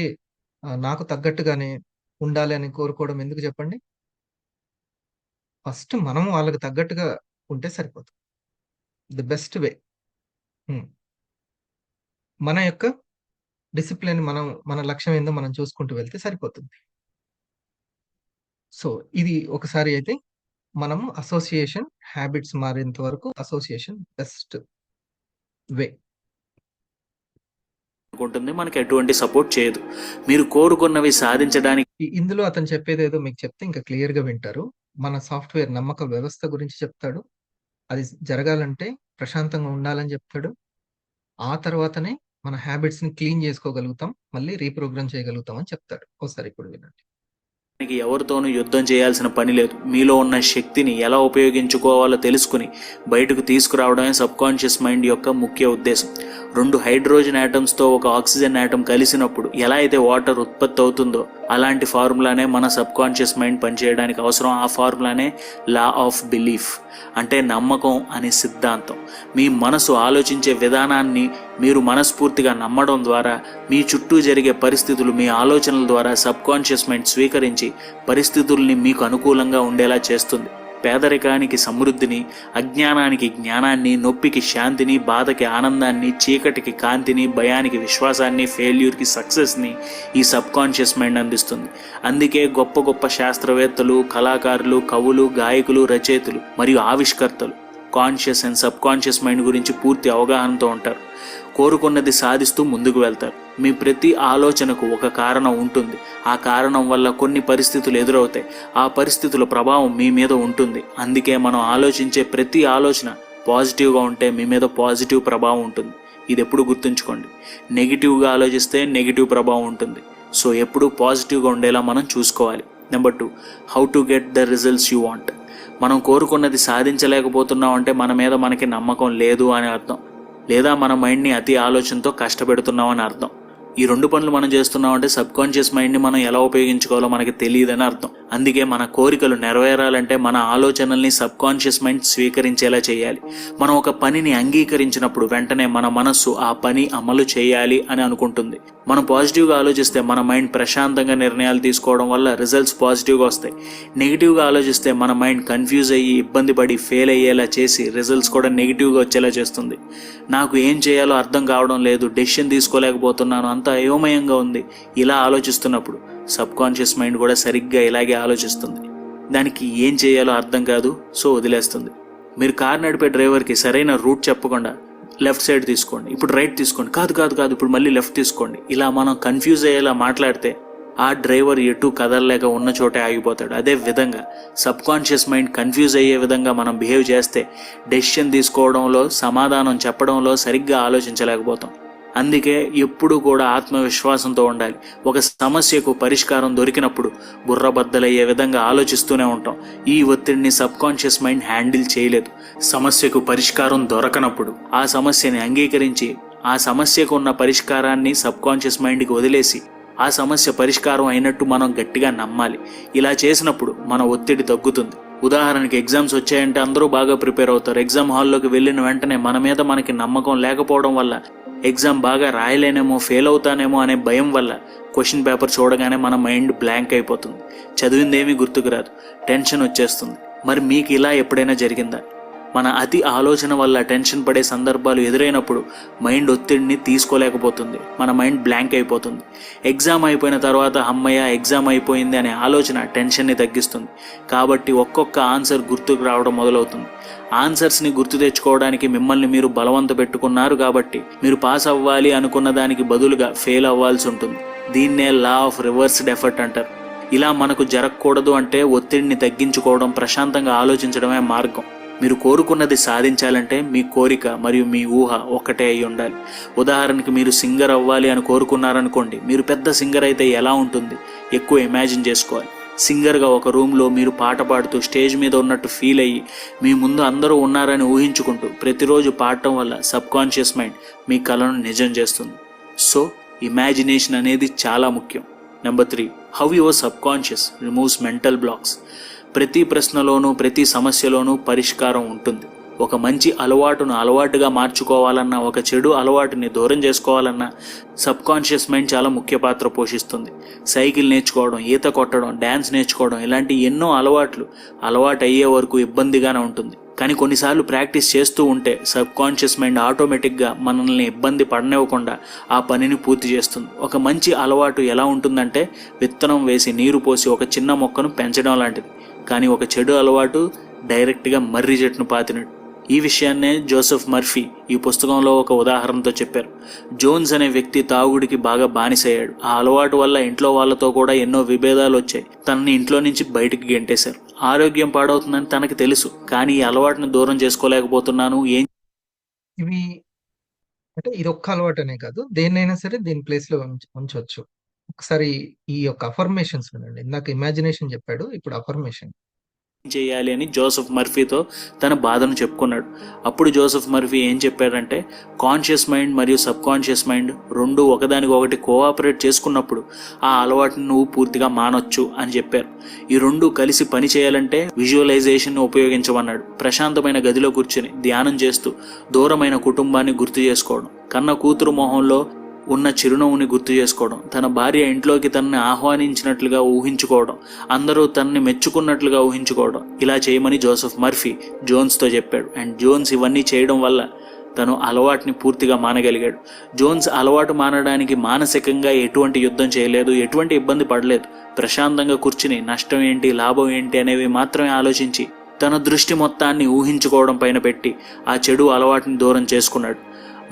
నాకు తగ్గట్టుగానే ఉండాలి అని కోరుకోవడం ఎందుకు చెప్పండి? ఫస్ట్ మనం వాళ్ళకి తగ్గట్టుగా ఉంటే సరిపోతుంది. The best way. హ్మ్. మన యొక్క డిసిప్లిన్ మన లక్ష్యం ఏందో మనం చూసుకుంటూ వెళ్తే సరిపోతుంది. సో, ఇది ఒకసారి అయితే మనము అసోసియేషన్ హాబిట్స్ మారేంత వరకు అసోసియేషన్ బెస్ట్ వే. ఉంటుంది, మనకి ఎటువంటి సపోర్ట్ చేయదు. మీరు కోరుకున్నవి సాధించడానికి ఇందులో అతను చెప్పేదేదో మీకు చెప్తే ఇంకా క్లియర్‌గా వింటారు. మన సాఫ్ట్‌వేర్ నమ్మక వ్యవస్థ గురించి చెప్తాడు. అది జరగాలంటే ప్రశాంతంగా ఉండాలని చెప్తాడు. ఆ తర్వాతనే మన హాబిట్స్‌ని క్లీన్ చేసుకోగలుగుతాం. మళ్ళీ రీప్రోగ్రామ్ చేయగలుగుతాం అని చెప్తాడు. ఒకసారి ఇప్పుడు వినండి. ఎవరితోనూ యుద్ధం చేయాల్సిన పని లేదు. మీలో ఉన్న శక్తిని ఎలా ఉపయోగించుకోవాలో తెలుసుకుని బయటకు తీసుకురావడమే సబ్కాన్షియస్ మైండ్ యొక్క ముఖ్య ఉద్దేశం. 2 హైడ్రోజన్ ఆటమ్స్తో ఒక ఆక్సిజన్ ఆటం కలిసినప్పుడు ఎలా అయితే వాటర్ ఉత్పత్తి అవుతుందో అలాంటి ఫార్ములానే మన సబ్కాన్షియస్ మైండ్ పనిచేయడానికి అవసరం. ఆ ఫార్ములానే లా ఆఫ్ బిలీఫ్, అంటే నమ్మకం అనే సిద్ధాంతం. మీ మనసు ఆలోచించే విధానాన్ని మీరు మనస్ఫూర్తిగా నమ్మడం ద్వారా మీ చుట్టూ జరిగే పరిస్థితులు మీ ఆలోచనల ద్వారా సబ్కాన్షియస్ మైండ్ స్వీకరించి పరిస్థితుల్ని మీకు అనుకూలంగా ఉండేలా చేస్తుంది. పేదరికానికి సమృద్ధిని, అజ్ఞానానికి జ్ఞానాన్ని, నొప్పికి శాంతిని, బాధకి ఆనందాన్ని, చీకటికి కాంతిని, భయానికి విశ్వాసాన్ని, ఫెయిల్యూర్కి సక్సెస్ని ఈ సబ్కాన్షియస్ మైండ్ అందిస్తుంది. అందుకే గొప్ప గొప్ప శాస్త్రవేత్తలు, కళాకారులు, కవులు, గాయకులు, రచయితలు మరియు ఆవిష్కర్తలు conscious and subconscious mind గురించి పూర్తి అవగాహనతో ఉంటారు. కోరుకున్నది సాధిస్తూ ముందుకు వెళ్తారు. మీ ప్రతి ఆలోచనకు ఒక కారణం ఉంటుంది. ఆ కారణం వల్ల కొన్ని పరిస్థితులు ఎదురవుతాయి. ఆ పరిస్థితుల ప్రభావం మీ మీద ఉంటుంది. అందుకే మనం ఆలోచించే ప్రతి ఆలోచన పాజిటివ్గా ఉంటే మీ మీద పాజిటివ్ ప్రభావం ఉంటుంది. ఇది ఎప్పుడు గుర్తుంచుకోండి. నెగిటివ్గా ఆలోచిస్తే నెగిటివ్ ప్రభావం ఉంటుంది. సో ఎప్పుడు పాజిటివ్గా ఉండేలా మనం చూసుకోవాలి. Number 2, how to get the results you want. మనం కోరుకున్నది సాధించలేకపోతున్నాం అంటే మన మీద మనకి నమ్మకం లేదు అని అర్థం, లేదా మన మైండ్ని అతి ఆలోచనతో కష్టపెడుతున్నాం అని అర్థం. ఈ 2 పనులు మనం చేస్తున్నామంటే సబ్ కాన్షియస్ మైండ్ని మనం ఎలా ఉపయోగించుకోవాలో మనకి తెలియదని అర్థం. అందుకే మన కోరికలు నెరవేరాలంటే మన ఆలోచనల్ని సబ్ కాన్షియస్ మైండ్ స్వీకరించేలా చేయాలి. మనం ఒక పనిని అంగీకరించినప్పుడు వెంటనే మన మనస్సు ఆ పని అమలు చేయాలి అని అనుకుంటుంది. మనం పాజిటివ్గా ఆలోచిస్తే మన మైండ్ ప్రశాంతంగా నిర్ణయాలు తీసుకోవడం వల్ల రిజల్ట్స్ పాజిటివ్గా వస్తాయి. నెగిటివ్గా ఆలోచిస్తే మన మైండ్ కన్ఫ్యూజ్ అయ్యి ఇబ్బంది పడి ఫెయిల్ అయ్యేలా చేసి రిజల్ట్స్ కూడా నెగిటివ్గా వచ్చేలా చేస్తుంది. నాకు ఏం చేయాలో అర్థం కావడం లేదు, డెసిషన్ తీసుకోలేకపోతున్నాను, అంతా అయోమయంగా ఉంది, ఇలా ఆలోచిస్తున్నప్పుడు సబ్ కాన్షియస్ మైండ్ కూడా సరిగ్గా ఇలాగే ఆలోచిస్తుంది. దానికి ఏం చేయాలో అర్థం కాదు, సో వదిలేస్తుంది. మీరు కారు నడిపే డ్రైవర్కి సరైన రూట్ చెప్పకుండా లెఫ్ట్ సైడ్ తీసుకోండి, ఇప్పుడు రైట్ తీసుకోండి, కాదు కాదు కాదు ఇప్పుడు మళ్ళీ లెఫ్ట్ తీసుకోండి, ఇలా మనం కన్ఫ్యూజ్ అయ్యేలా మాట్లాడితే ఆ డ్రైవర్ ఎటు కదలలేక ఉన్న చోటే ఆగిపోతాడు. అదే విధంగా సబ్ కాన్షియస్ మైండ్ కన్ఫ్యూజ్ అయ్యే విధంగా మనం బిహేవ్ చేస్తే డెసిషన్ తీసుకోవడంలో, సమాధానం చెప్పడంలో సరిగ్గా ఆలోచించలేకపోతాం. అందుకే ఎప్పుడూ కూడా ఆత్మవిశ్వాసంతో ఉండాలి. ఒక సమస్యకు పరిష్కారం దొరికినప్పుడు బుర్రబద్దలయ్యే విధంగా ఆలోచిస్తూనే ఉంటాం. ఈ ఒత్తిడిని సబ్ కాన్షియస్ మైండ్ హ్యాండిల్ చేయలేదు. సమస్యకు పరిష్కారం దొరకనప్పుడు ఆ సమస్యని అంగీకరించి ఆ సమస్యకు ఉన్న పరిష్కారాన్ని సబ్ కాన్షియస్ మైండ్కి వదిలేసి ఆ సమస్య పరిష్కారం అయినట్టు మనం గట్టిగా నమ్మాలి. ఇలా చేసినప్పుడు మన ఒత్తిడి తగ్గుతుంది. ఉదాహరణకి ఎగ్జామ్స్ వచ్చాయంటే అందరూ బాగా ప్రిపేర్ అవుతారు. ఎగ్జామ్ హాల్లోకి వెళ్ళిన వెంటనే మన మీద మనకి నమ్మకం లేకపోవడం వల్ల, ఎగ్జామ్ బాగా రాయలేనేమో, ఫెయిల్ అవుతానేమో అనే భయం వల్ల క్వశ్చన్ పేపర్ చూడగానే మన మైండ్ బ్లాంక్ అయిపోతుంది. చదివిందేమీ గుర్తుకు రాదు, టెన్షన్ వచ్చేస్తుంది. మరి మీకు ఇలా ఎప్పుడైనా జరిగిందా? మన అతి ఆలోచన వల్ల టెన్షన్ పడే సందర్భాలు ఎదురైనప్పుడు మైండ్ ఒత్తిడిని తీసుకోలేకపోతుంది, మన మైండ్ బ్లాంక్ అయిపోతుంది. ఎగ్జామ్ అయిపోయిన తర్వాత అమ్మయ్య ఎగ్జామ్ అయిపోయింది అనే ఆలోచన టెన్షన్ని తగ్గిస్తుంది. కాబట్టి ఒక్కొక్క ఆన్సర్ గుర్తుకు రావడం మొదలవుతుంది. ఆన్సర్స్ని గుర్తు తెచ్చుకోవడానికి మిమ్మల్ని మీరు బలవంత పెట్టుకున్నారు కాబట్టి మీరు పాస్ అవ్వాలి అనుకున్న దానికి బదులుగా ఫెయిల్ అవ్వాల్సి ఉంటుంది. దీన్నే లా ఆఫ్ రివర్స్డ్ ఎఫర్ట్ అంటారు. ఇలా మనకు జరగకూడదు అంటే ఒత్తిడిని తగ్గించుకోవడం, ప్రశాంతంగా ఆలోచించడమే మార్గం. మీరు కోరుకున్నది సాధించాలంటే మీ కోరిక మరియు మీ ఊహ ఒక్కటే అయి ఉండాలి. ఉదాహరణకి మీరు సింగర్ అవ్వాలి అని కోరుకున్నారనుకోండి, మీరు పెద్ద సింగర్ అయితే ఎలా ఉంటుంది ఎక్కువ ఇమాజిన్ చేసుకోవాలి. సింగర్గా ఒక రూమ్లో మీరు పాట పాడుతూ స్టేజ్ మీద ఉన్నట్టు ఫీల్ అయ్యి మీ ముందు అందరూ ఉన్నారని ఊహించుకుంటూ ప్రతిరోజు పాడటం వల్ల సబ్ కాన్షియస్ మైండ్ మీ కలను నిజం చేస్తుంది. సో ఇమాజినేషన్ అనేది చాలా ముఖ్యం. Number 3, how your sub conscious removes mental blocks. ప్రతి ప్రశ్నలోనూ ప్రతి సమస్యలోనూ పరిష్కారం ఉంటుంది. ఒక మంచి అలవాటును అలవాటుగా మార్చుకోవాలన్నా, ఒక చెడు అలవాటుని దూరం చేసుకోవాలన్నా సబ్ కాన్షియస్ మైండ్ చాలా ముఖ్య పాత్ర పోషిస్తుంది. సైకిల్ నేర్చుకోవడం, ఈత కొట్టడం, డ్యాన్స్ నేర్చుకోవడం ఇలాంటి ఎన్నో అలవాటు అయ్యే వరకు ఇబ్బందిగానే ఉంటుంది. కానీ కొన్నిసార్లు ప్రాక్టీస్ చేస్తూ ఉంటే సబ్ కాన్షియస్ మైండ్ ఆటోమేటిక్గా మనల్ని ఇబ్బంది పడనివ్వకుండా ఆ పనిని పూర్తి చేస్తుంది. ఒక మంచి అలవాటు ఎలా ఉంటుందంటే విత్తనం వేసి నీరు పోసి ఒక చిన్న మొక్కను పెంచడం లాంటిది. కానీ ఒక చెడు అలవాటు డైరెక్ట్గా మర్రి చెట్టును పాతినట్టు. ఈ విషయాన్నే జోసెఫ్ మర్ఫీ ఈ పుస్తకంలో ఒక ఉదాహరణతో చెప్పారు. జోన్స్ అనే వ్యక్తి తాగుడికి బాగా బానిసయ్యాడు. ఆ అలవాటు వల్ల ఇంట్లో వాళ్ళతో కూడా ఎన్నో విభేదాలు వచ్చాయి. తనని ఇంట్లో నుంచి బయటికి గెంటేశారు. ఆరోగ్యం పాడవుతుందని తనకి తెలుసు, కానీ ఈ అలవాటును దూరం చేసుకోలేకపోతున్నాను. ఇవి అంటే ఇది ఒక్క అలవాటు అనే కాదు, దేన్నైనా సరే దీని ప్లేస్ లో ఉంచవచ్చు. ఒకసారి ఈ యొక్క అఫర్మేషన్స్ వినండి. ఇందాక ఇమాజినేషన్ చెప్పాడు, ఇప్పుడు అఫర్మేషన్ చేయాలి అని జోసెఫ్ మర్ఫీతో తన బాధను చెప్పుకున్నాడు. అప్పుడు జోసెఫ్ మర్ఫీ ఏం చెప్పాడంటే, కాన్షియస్ మైండ్ మరియు సబ్ కాన్షియస్ మైండ్ రెండు ఒకదానికొకటి కోఆపరేట్ చేసుకున్నప్పుడు ఆ అలవాటును నువ్వు పూర్తిగా మానొచ్చు అని చెప్పారు. ఈ రెండు కలిసి పని చేయాలంటే విజువలైజేషన్ ఉపయోగించమన్నాడు. ప్రశాంతమైన గదిలో కూర్చుని ధ్యానం చేస్తూ దూరమైన కుటుంబాన్ని గుర్తు చేసుకోవడం, కన్న కూతురు మొహంలో ఉన్న చిరునవ్వుని గుర్తు చేసుకోవడం, తన భార్య ఇంట్లోకి తనని ఆహ్వానించినట్లుగా ఊహించుకోవడం, అందరూ తనని మెచ్చుకున్నట్లుగా ఊహించుకోవడం, ఇలా చేయమని జోసెఫ్ మర్ఫీ జోన్స్తో చెప్పాడు. అండ్ జోన్స్ ఇవన్నీ చేయడం వల్ల తను అలవాటుని పూర్తిగా మానగలిగాడు. జోన్స్ అలవాటు మానడానికి మానసికంగా ఎటువంటి యుద్ధం చేయలేదు, ఎటువంటి ఇబ్బంది పడలేదు. ప్రశాంతంగా కూర్చుని నష్టం ఏంటి, లాభం ఏంటి అనేవి మాత్రమే ఆలోచించి తన దృష్టి మొత్తాన్ని ఊహించుకోవడం పైన పెట్టి ఆ చెడు అలవాటుని దూరం చేసుకున్నాడు.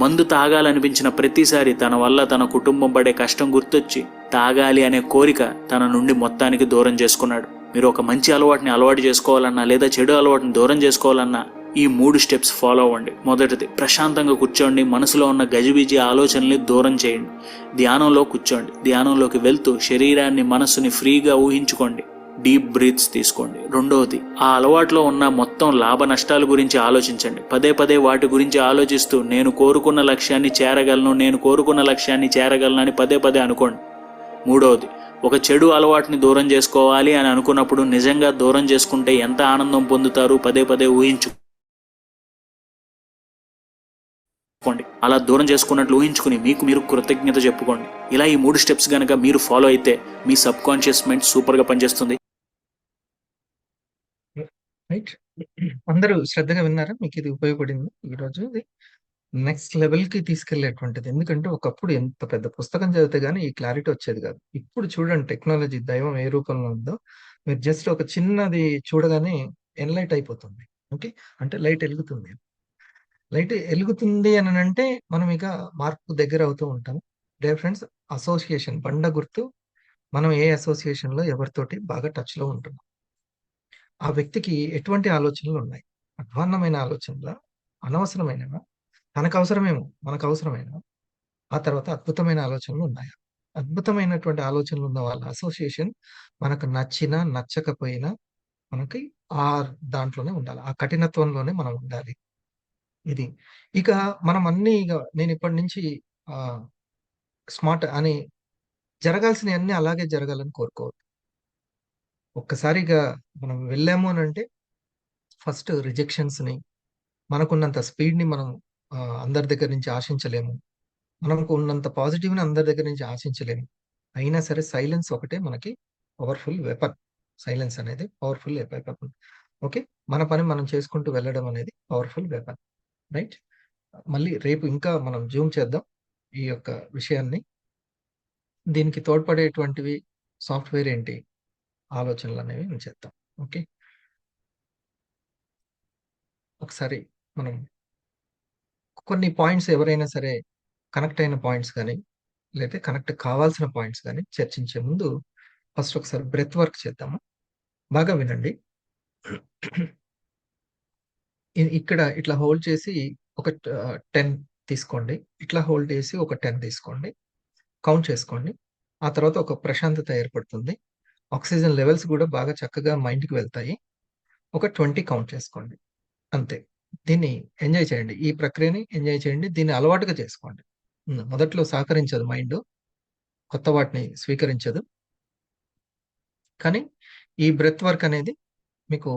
మందు తాగాలనిపించిన ప్రతిసారి తన వల్ల తన కుటుంబం పడే కష్టం గుర్తొచ్చి తాగాలి అనే కోరిక తన నుండి మొత్తానికి దూరం చేసుకున్నాడు. మీరు ఒక మంచి అలవాటుని అలవాటు చేసుకోవాలన్నా లేదా చెడు అలవాటుని దూరం చేసుకోవాలన్నా ఈ 3 స్టెప్స్ ఫాలో అవ్వండి. మొదటిది, ప్రశాంతంగా కూర్చోండి. మనసులో ఉన్న గజిబిజి ఆలోచనల్ని దూరం చేయండి. ధ్యానంలో కూర్చోండి. ధ్యానంలోకి వెళ్తూ శరీరాన్ని, మనస్సుని ఫ్రీగా ఊహించుకోండి. డీప్ బ్రీత్స్ తీసుకోండి. రెండవది, ఆ అలవాట్లో ఉన్న మొత్తం లాభ నష్టాల గురించి ఆలోచించండి. పదే పదే వాటి గురించి ఆలోచిస్తూ నేను కోరుకున్న లక్ష్యాన్ని చేరగలను అని పదే పదే అనుకోండి. మూడవది, ఒక చెడు అలవాటుని దూరం చేసుకోవాలి అని అనుకున్నప్పుడు నిజంగా దూరం చేసుకుంటే ఎంత ఆనందం పొందుతారు పదే పదే ఊహించుకోండి. అలా దూరం చేసుకున్నట్లు ఊహించుకుని మీకు మీరు కృతజ్ఞత చెప్పుకోండి. ఇలా ఈ 3 స్టెప్స్ గనక మీరు ఫాలో అయితే మీ సబ్ కాన్షియస్ మైండ్ సూపర్గా పనిచేస్తుంది. రైట్. అందరూ శ్రద్ధగా విన్నారా? మీకు ఇది ఉపయోగపడింది ఈరోజు? ఇది నెక్స్ట్ లెవెల్‌కి తీసుకెళ్ళేటువంటిది. ఎందుకంటే ఒకప్పుడు ఎంత పెద్ద పుస్తకం చదివితే గాని ఈ క్లారిటీ వచ్చేది కాదు. ఇప్పుడు చూడండి టెక్నాలజీ దైవం ఏ రూపంలో ఉందో. మీరు జస్ట్ ఒక చిన్నది చూడగానే ఎన్‌లైట్ అయిపోతుంది. ఓకే. అంటే లైట్ ఎలుగుతుంది. లైట్ ఎలుగుతుంది అనంటే మనం ఇక మార్పుకు దగ్గర అవుతూ ఉంటాం. డియర్ ఫ్రెండ్స్, అసోసియేషన్ బండ గుర్తు. మనం ఏ అసోసియేషన్‌లో ఎవరితోటి బాగా టచ్‌లో ఉంటున్నాం. ఆ వ్యక్తికి ఎటువంటి ఆలోచనలున్నాయి? అధ్వాన్నమైన ఆలోచనలా? అనవసరమైనవా? తనకవసరమేమో, మనకవసరమైనవా? ఆ తర్వాత అద్భుతమైన ఆలోచనలున్నాయా? అద్భుతమైనటువంటి ఆలోచనలున్న వాళ్ళ అసోసియేషన్ మనకు నచ్చినా, నచ్చకపోయినా మనకి ఆ దాంట్లోనే ఉండాలి. ఆ కఠినత్వంలోనే మనం ఉండాలి. ఇది. ఇక మనం అన్నీ ఇగ నేనిప్పటి నుంచి ఆహ్, స్మార్ట్ అని జరగాల్సినయన్నీ అలాగే జరగాలని కోరుకోవద్దు. ఒక్కసారిగా మనం వెళ్ళాము అనంటే ఫస్ట్ రిజెక్షన్స్‌ని మనకున్నంత స్పీడ్‌ని మనం అందరి దగ్గర నుంచి ఆశించలేము. మనకు ఉన్నంత పాజిటివ్‌ని అందరి దగ్గర నుంచి ఆశించలేము. అయినా సరే సైలెన్స్ ఒకటే మనకి పవర్‌ఫుల్ వెపన్. సైలెన్స్ అనేది పవర్‌ఫుల్ వెపన్. ఓకే. మన పని మనం చేసుకుంటూ వెళ్ళడం అనేది పవర్‌ఫుల్ వెపన్. రైట్. మళ్ళీ రేపు ఇంకా మనం జూమ్ చేద్దాం ఈ యొక్క విషయాన్ని. దీనికి తోడ్పడేటువంటివి సాఫ్ట్‌వేర్ ఏంటి? ఆలోచనలనేవి మనం చేద్దాం. ఓకే. ఒకసారి మనం కొన్ని పాయింట్స్ ఎవరైనా సరే కనెక్ట్ అయిన పాయింట్స్ గాని, లేతే కనెక్ట్ కావాల్సిన పాయింట్స్ గాని చర్చించే ముందు ఫస్ట్ ఒకసారి బ్రెత్ వర్క్ చేద్దాము. బాగా వినండి. ఇక్కడ ఇట్లా హోల్డ్ చేసి ఒక 10 తీసుకోండి. ఇట్లా హోల్డ్ చేసి ఒక 10 తీసుకోండి. కౌంట్ చేసుకోండి. ఆ తర్వాత ఒక ప్రశాంతత ఏర్పడుతుంది. ఆక్సిజన్ లెవెల్స్ గూడా బాగా చక్కగా మైండ్‌కి వెళ్తాయి. ఒక 20 కౌంట్ చేసుకోండి. అంతే. దీన్ని ఎంజాయ్ చేయండి. ఈ ప్రక్రియని ఎంజాయ్ చేయండి. దీన్ని అలవాటుగా చేసుకోండి. మొదట్లో సహకరించదు మైండు. కొత్త వాటిని స్వీకరించదు. కానీ ఈ బ్రెత్ వర్క్ అనేది మీకు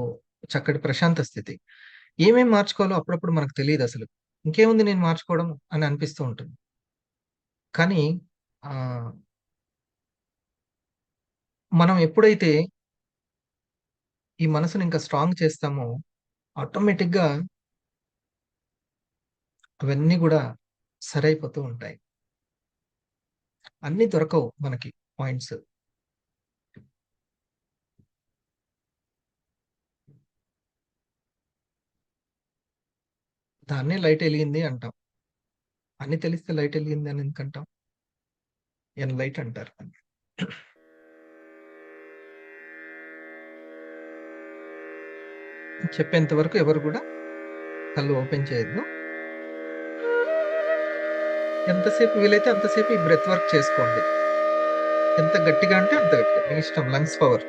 చక్కటి ప్రశాంత స్థితి. ఏమేం మార్చుకోవాలో అప్పుడప్పుడు మనకు తెలీదసలు. ఇంకేముంది నేను మార్చుకోవడం అని అనిపిస్తూ ఉంటుంది. కానీ ఆహ్, మనం ఎప్పుడైతే ఈ మనసుని ఇంకా స్ట్రాంగ్ చేస్తామో ఆటోమేటిక్‌గా అవన్నీ గూడా సరైపోతూ ఉంటాయి. అన్నీ దొరకవు మనకి పాయింట్స్. దాన్నే లైట్ ఎలిగింది అంటాం. అన్నీ తెలిస్తే లైట్ ఎలిగింది అని ఎందుకంటాం? ఎన్‌లైట్ అంటారు దాన్ని. చెప్పేంత వరకు ఎవరు గూడా కళ్ళు ఓపెన్ చేయొద్దు. ఎంతసేపు వీలైతే అంతసేపు ఈ బ్రెత్ వర్క్ చేసుకోండి. ఎంత గట్టిగా అంటే అంత గట్టిగా. మీ ఇష్టం లంగ్స్ పవర్.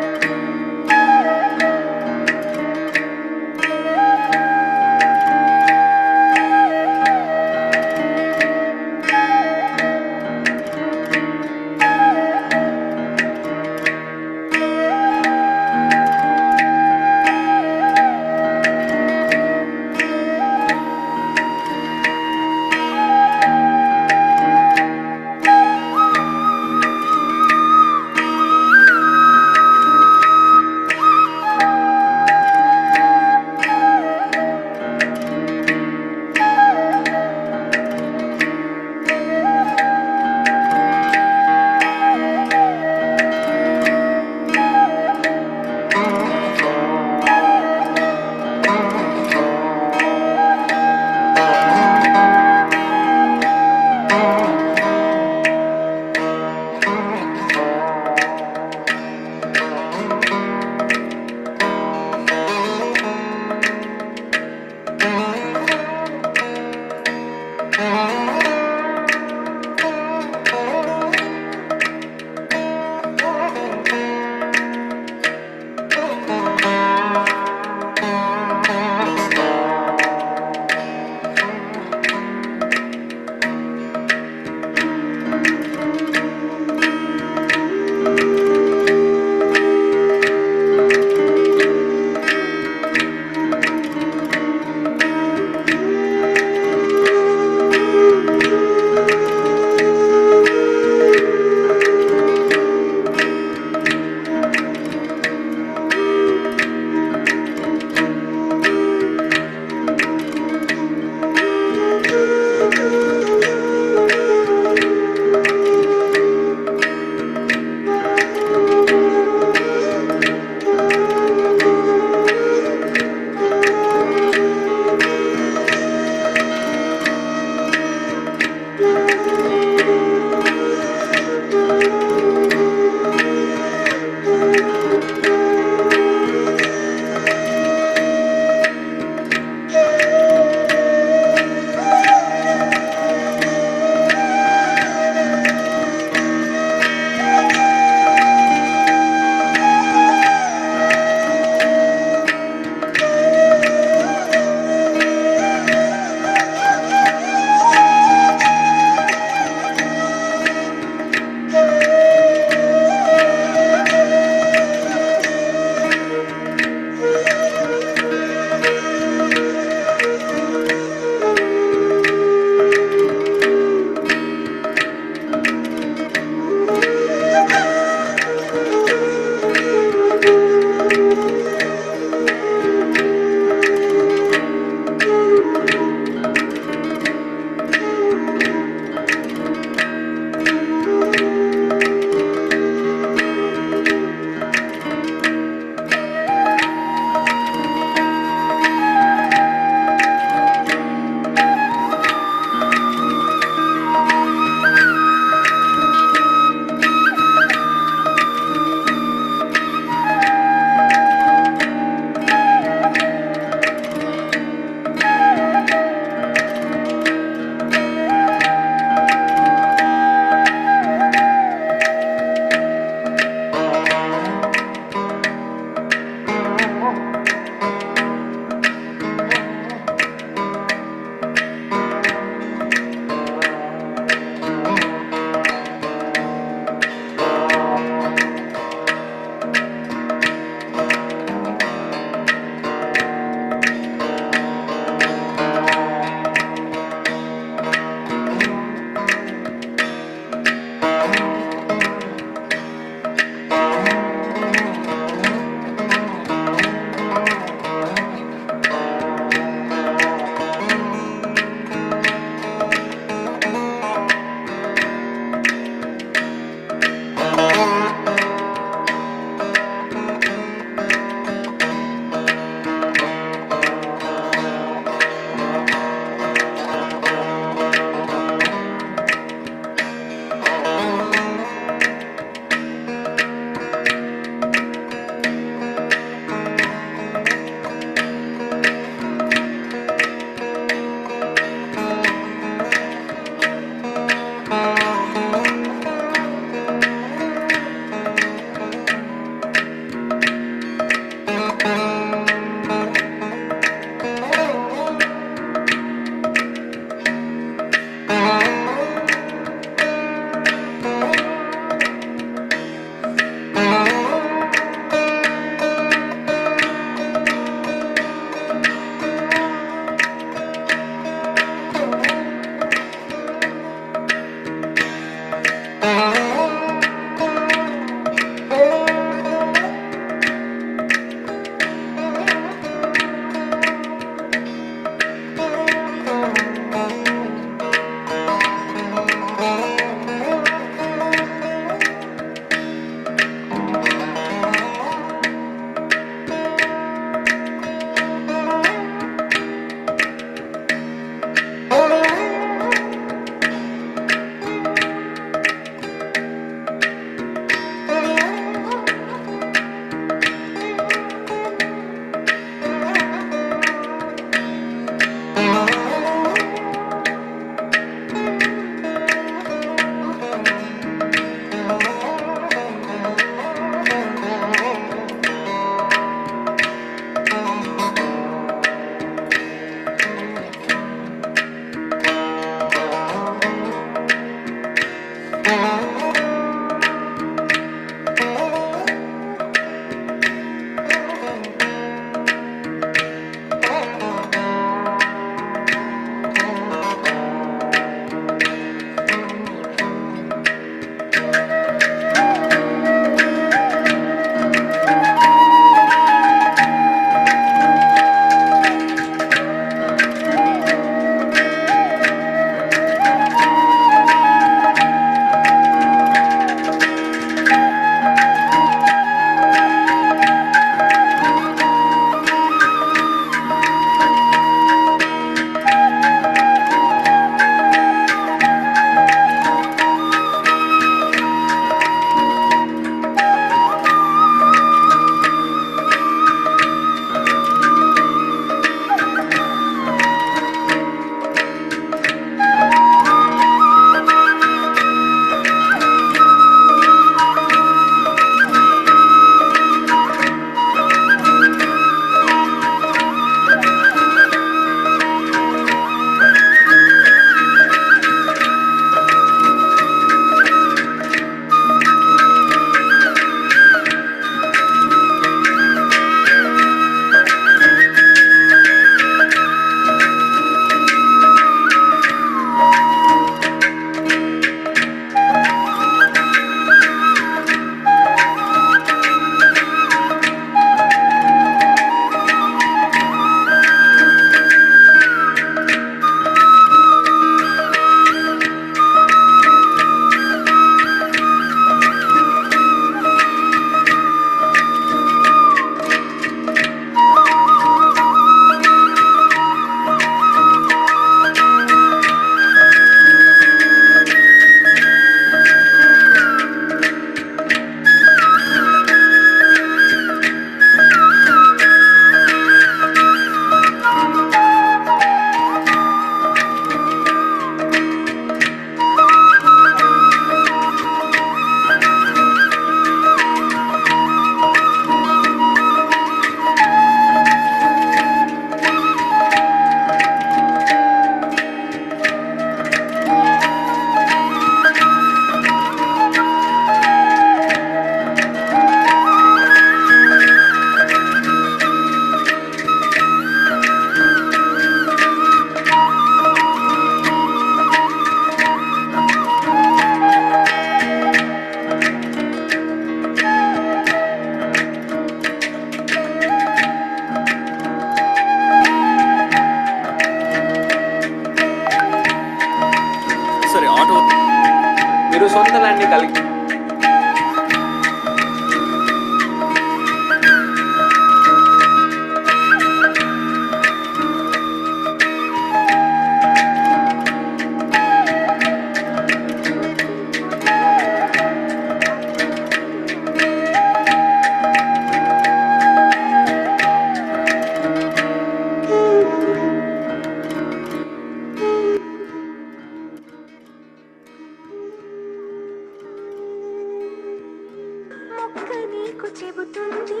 నీకు చెబుతుంది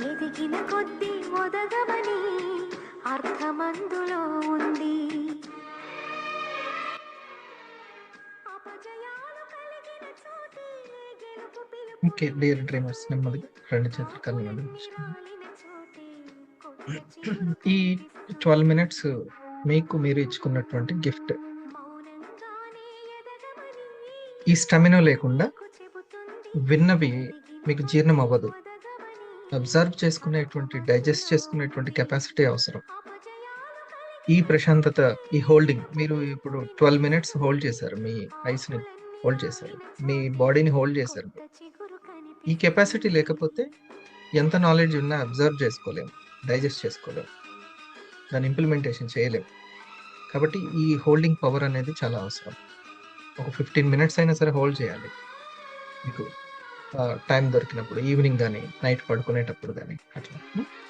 ఎదిగిన కొద్దీ ఒదగమని అర్థమందులో ఉంది. అపజయాలు కలిగిన చోటే గెలుపు పిలుపు ఓకే డియర్ డ్రీమర్స్, నెమ్మదిగా రెండు చేతులు కళ్ళు మీద ఉంచుకోండి. కాలిన చోటే కొత్త చిగురు ఈ 12 మినిట్స్ మీకు మీరు ఇచ్చుకున్నటువంటి గిఫ్ట్. మౌనంగానే ఎదగమని ఈ స్టామినా లేకుండా నీకు చెబుతుంది విన్నవి మీకు జీర్ణం అవ్వదు. ఒదగమని అబ్జర్వ్ చేసుకునేటువంటి, డైజెస్ట్ చేసుకునేటువంటి కెపాసిటీ అవసరం. అపజయాలు ఈ ప్రశాంతత, ఈ హోల్డింగ్, మీరు ఇప్పుడు 12 మినిట్స్ హోల్డ్ చేశారు, మీ ఐస్ని హోల్డ్ చేశారు, మీ బాడీని హోల్డ్ చేశారు. కొత్త చిగురు ఈ కెపాసిటీ లేకపోతే ఎంత నాలెడ్జ్ ఉన్నా అబ్జర్వ్ చేసుకోలేము, డైజెస్ట్ చేసుకోలేము, దాని ఇంప్లిమెంటేషన్ చేయలేము. కాబట్టి ఈ హోల్డింగ్ పవర్ అనేది చాలా అవసరం. ఒక 15 మినిట్స్ అయినా సరే హోల్డ్ చేయాలి మీకు టైం దొరికినప్పుడు, ఈవినింగ్ కానీ నైట్ పడుకునేటప్పుడు కానీ అట్లా.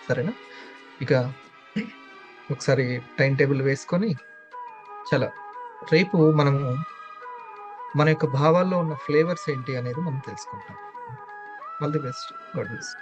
సరేనా? ఇక ఒకసారి టైం టేబుల్ వేసుకొని చాలా రేపు మనము మన యొక్క భావాల్లో ఉన్న ఫ్లేవర్స్ ఏంటి అనేది మనం తెలుసుకుంటాం. All the best. God bless.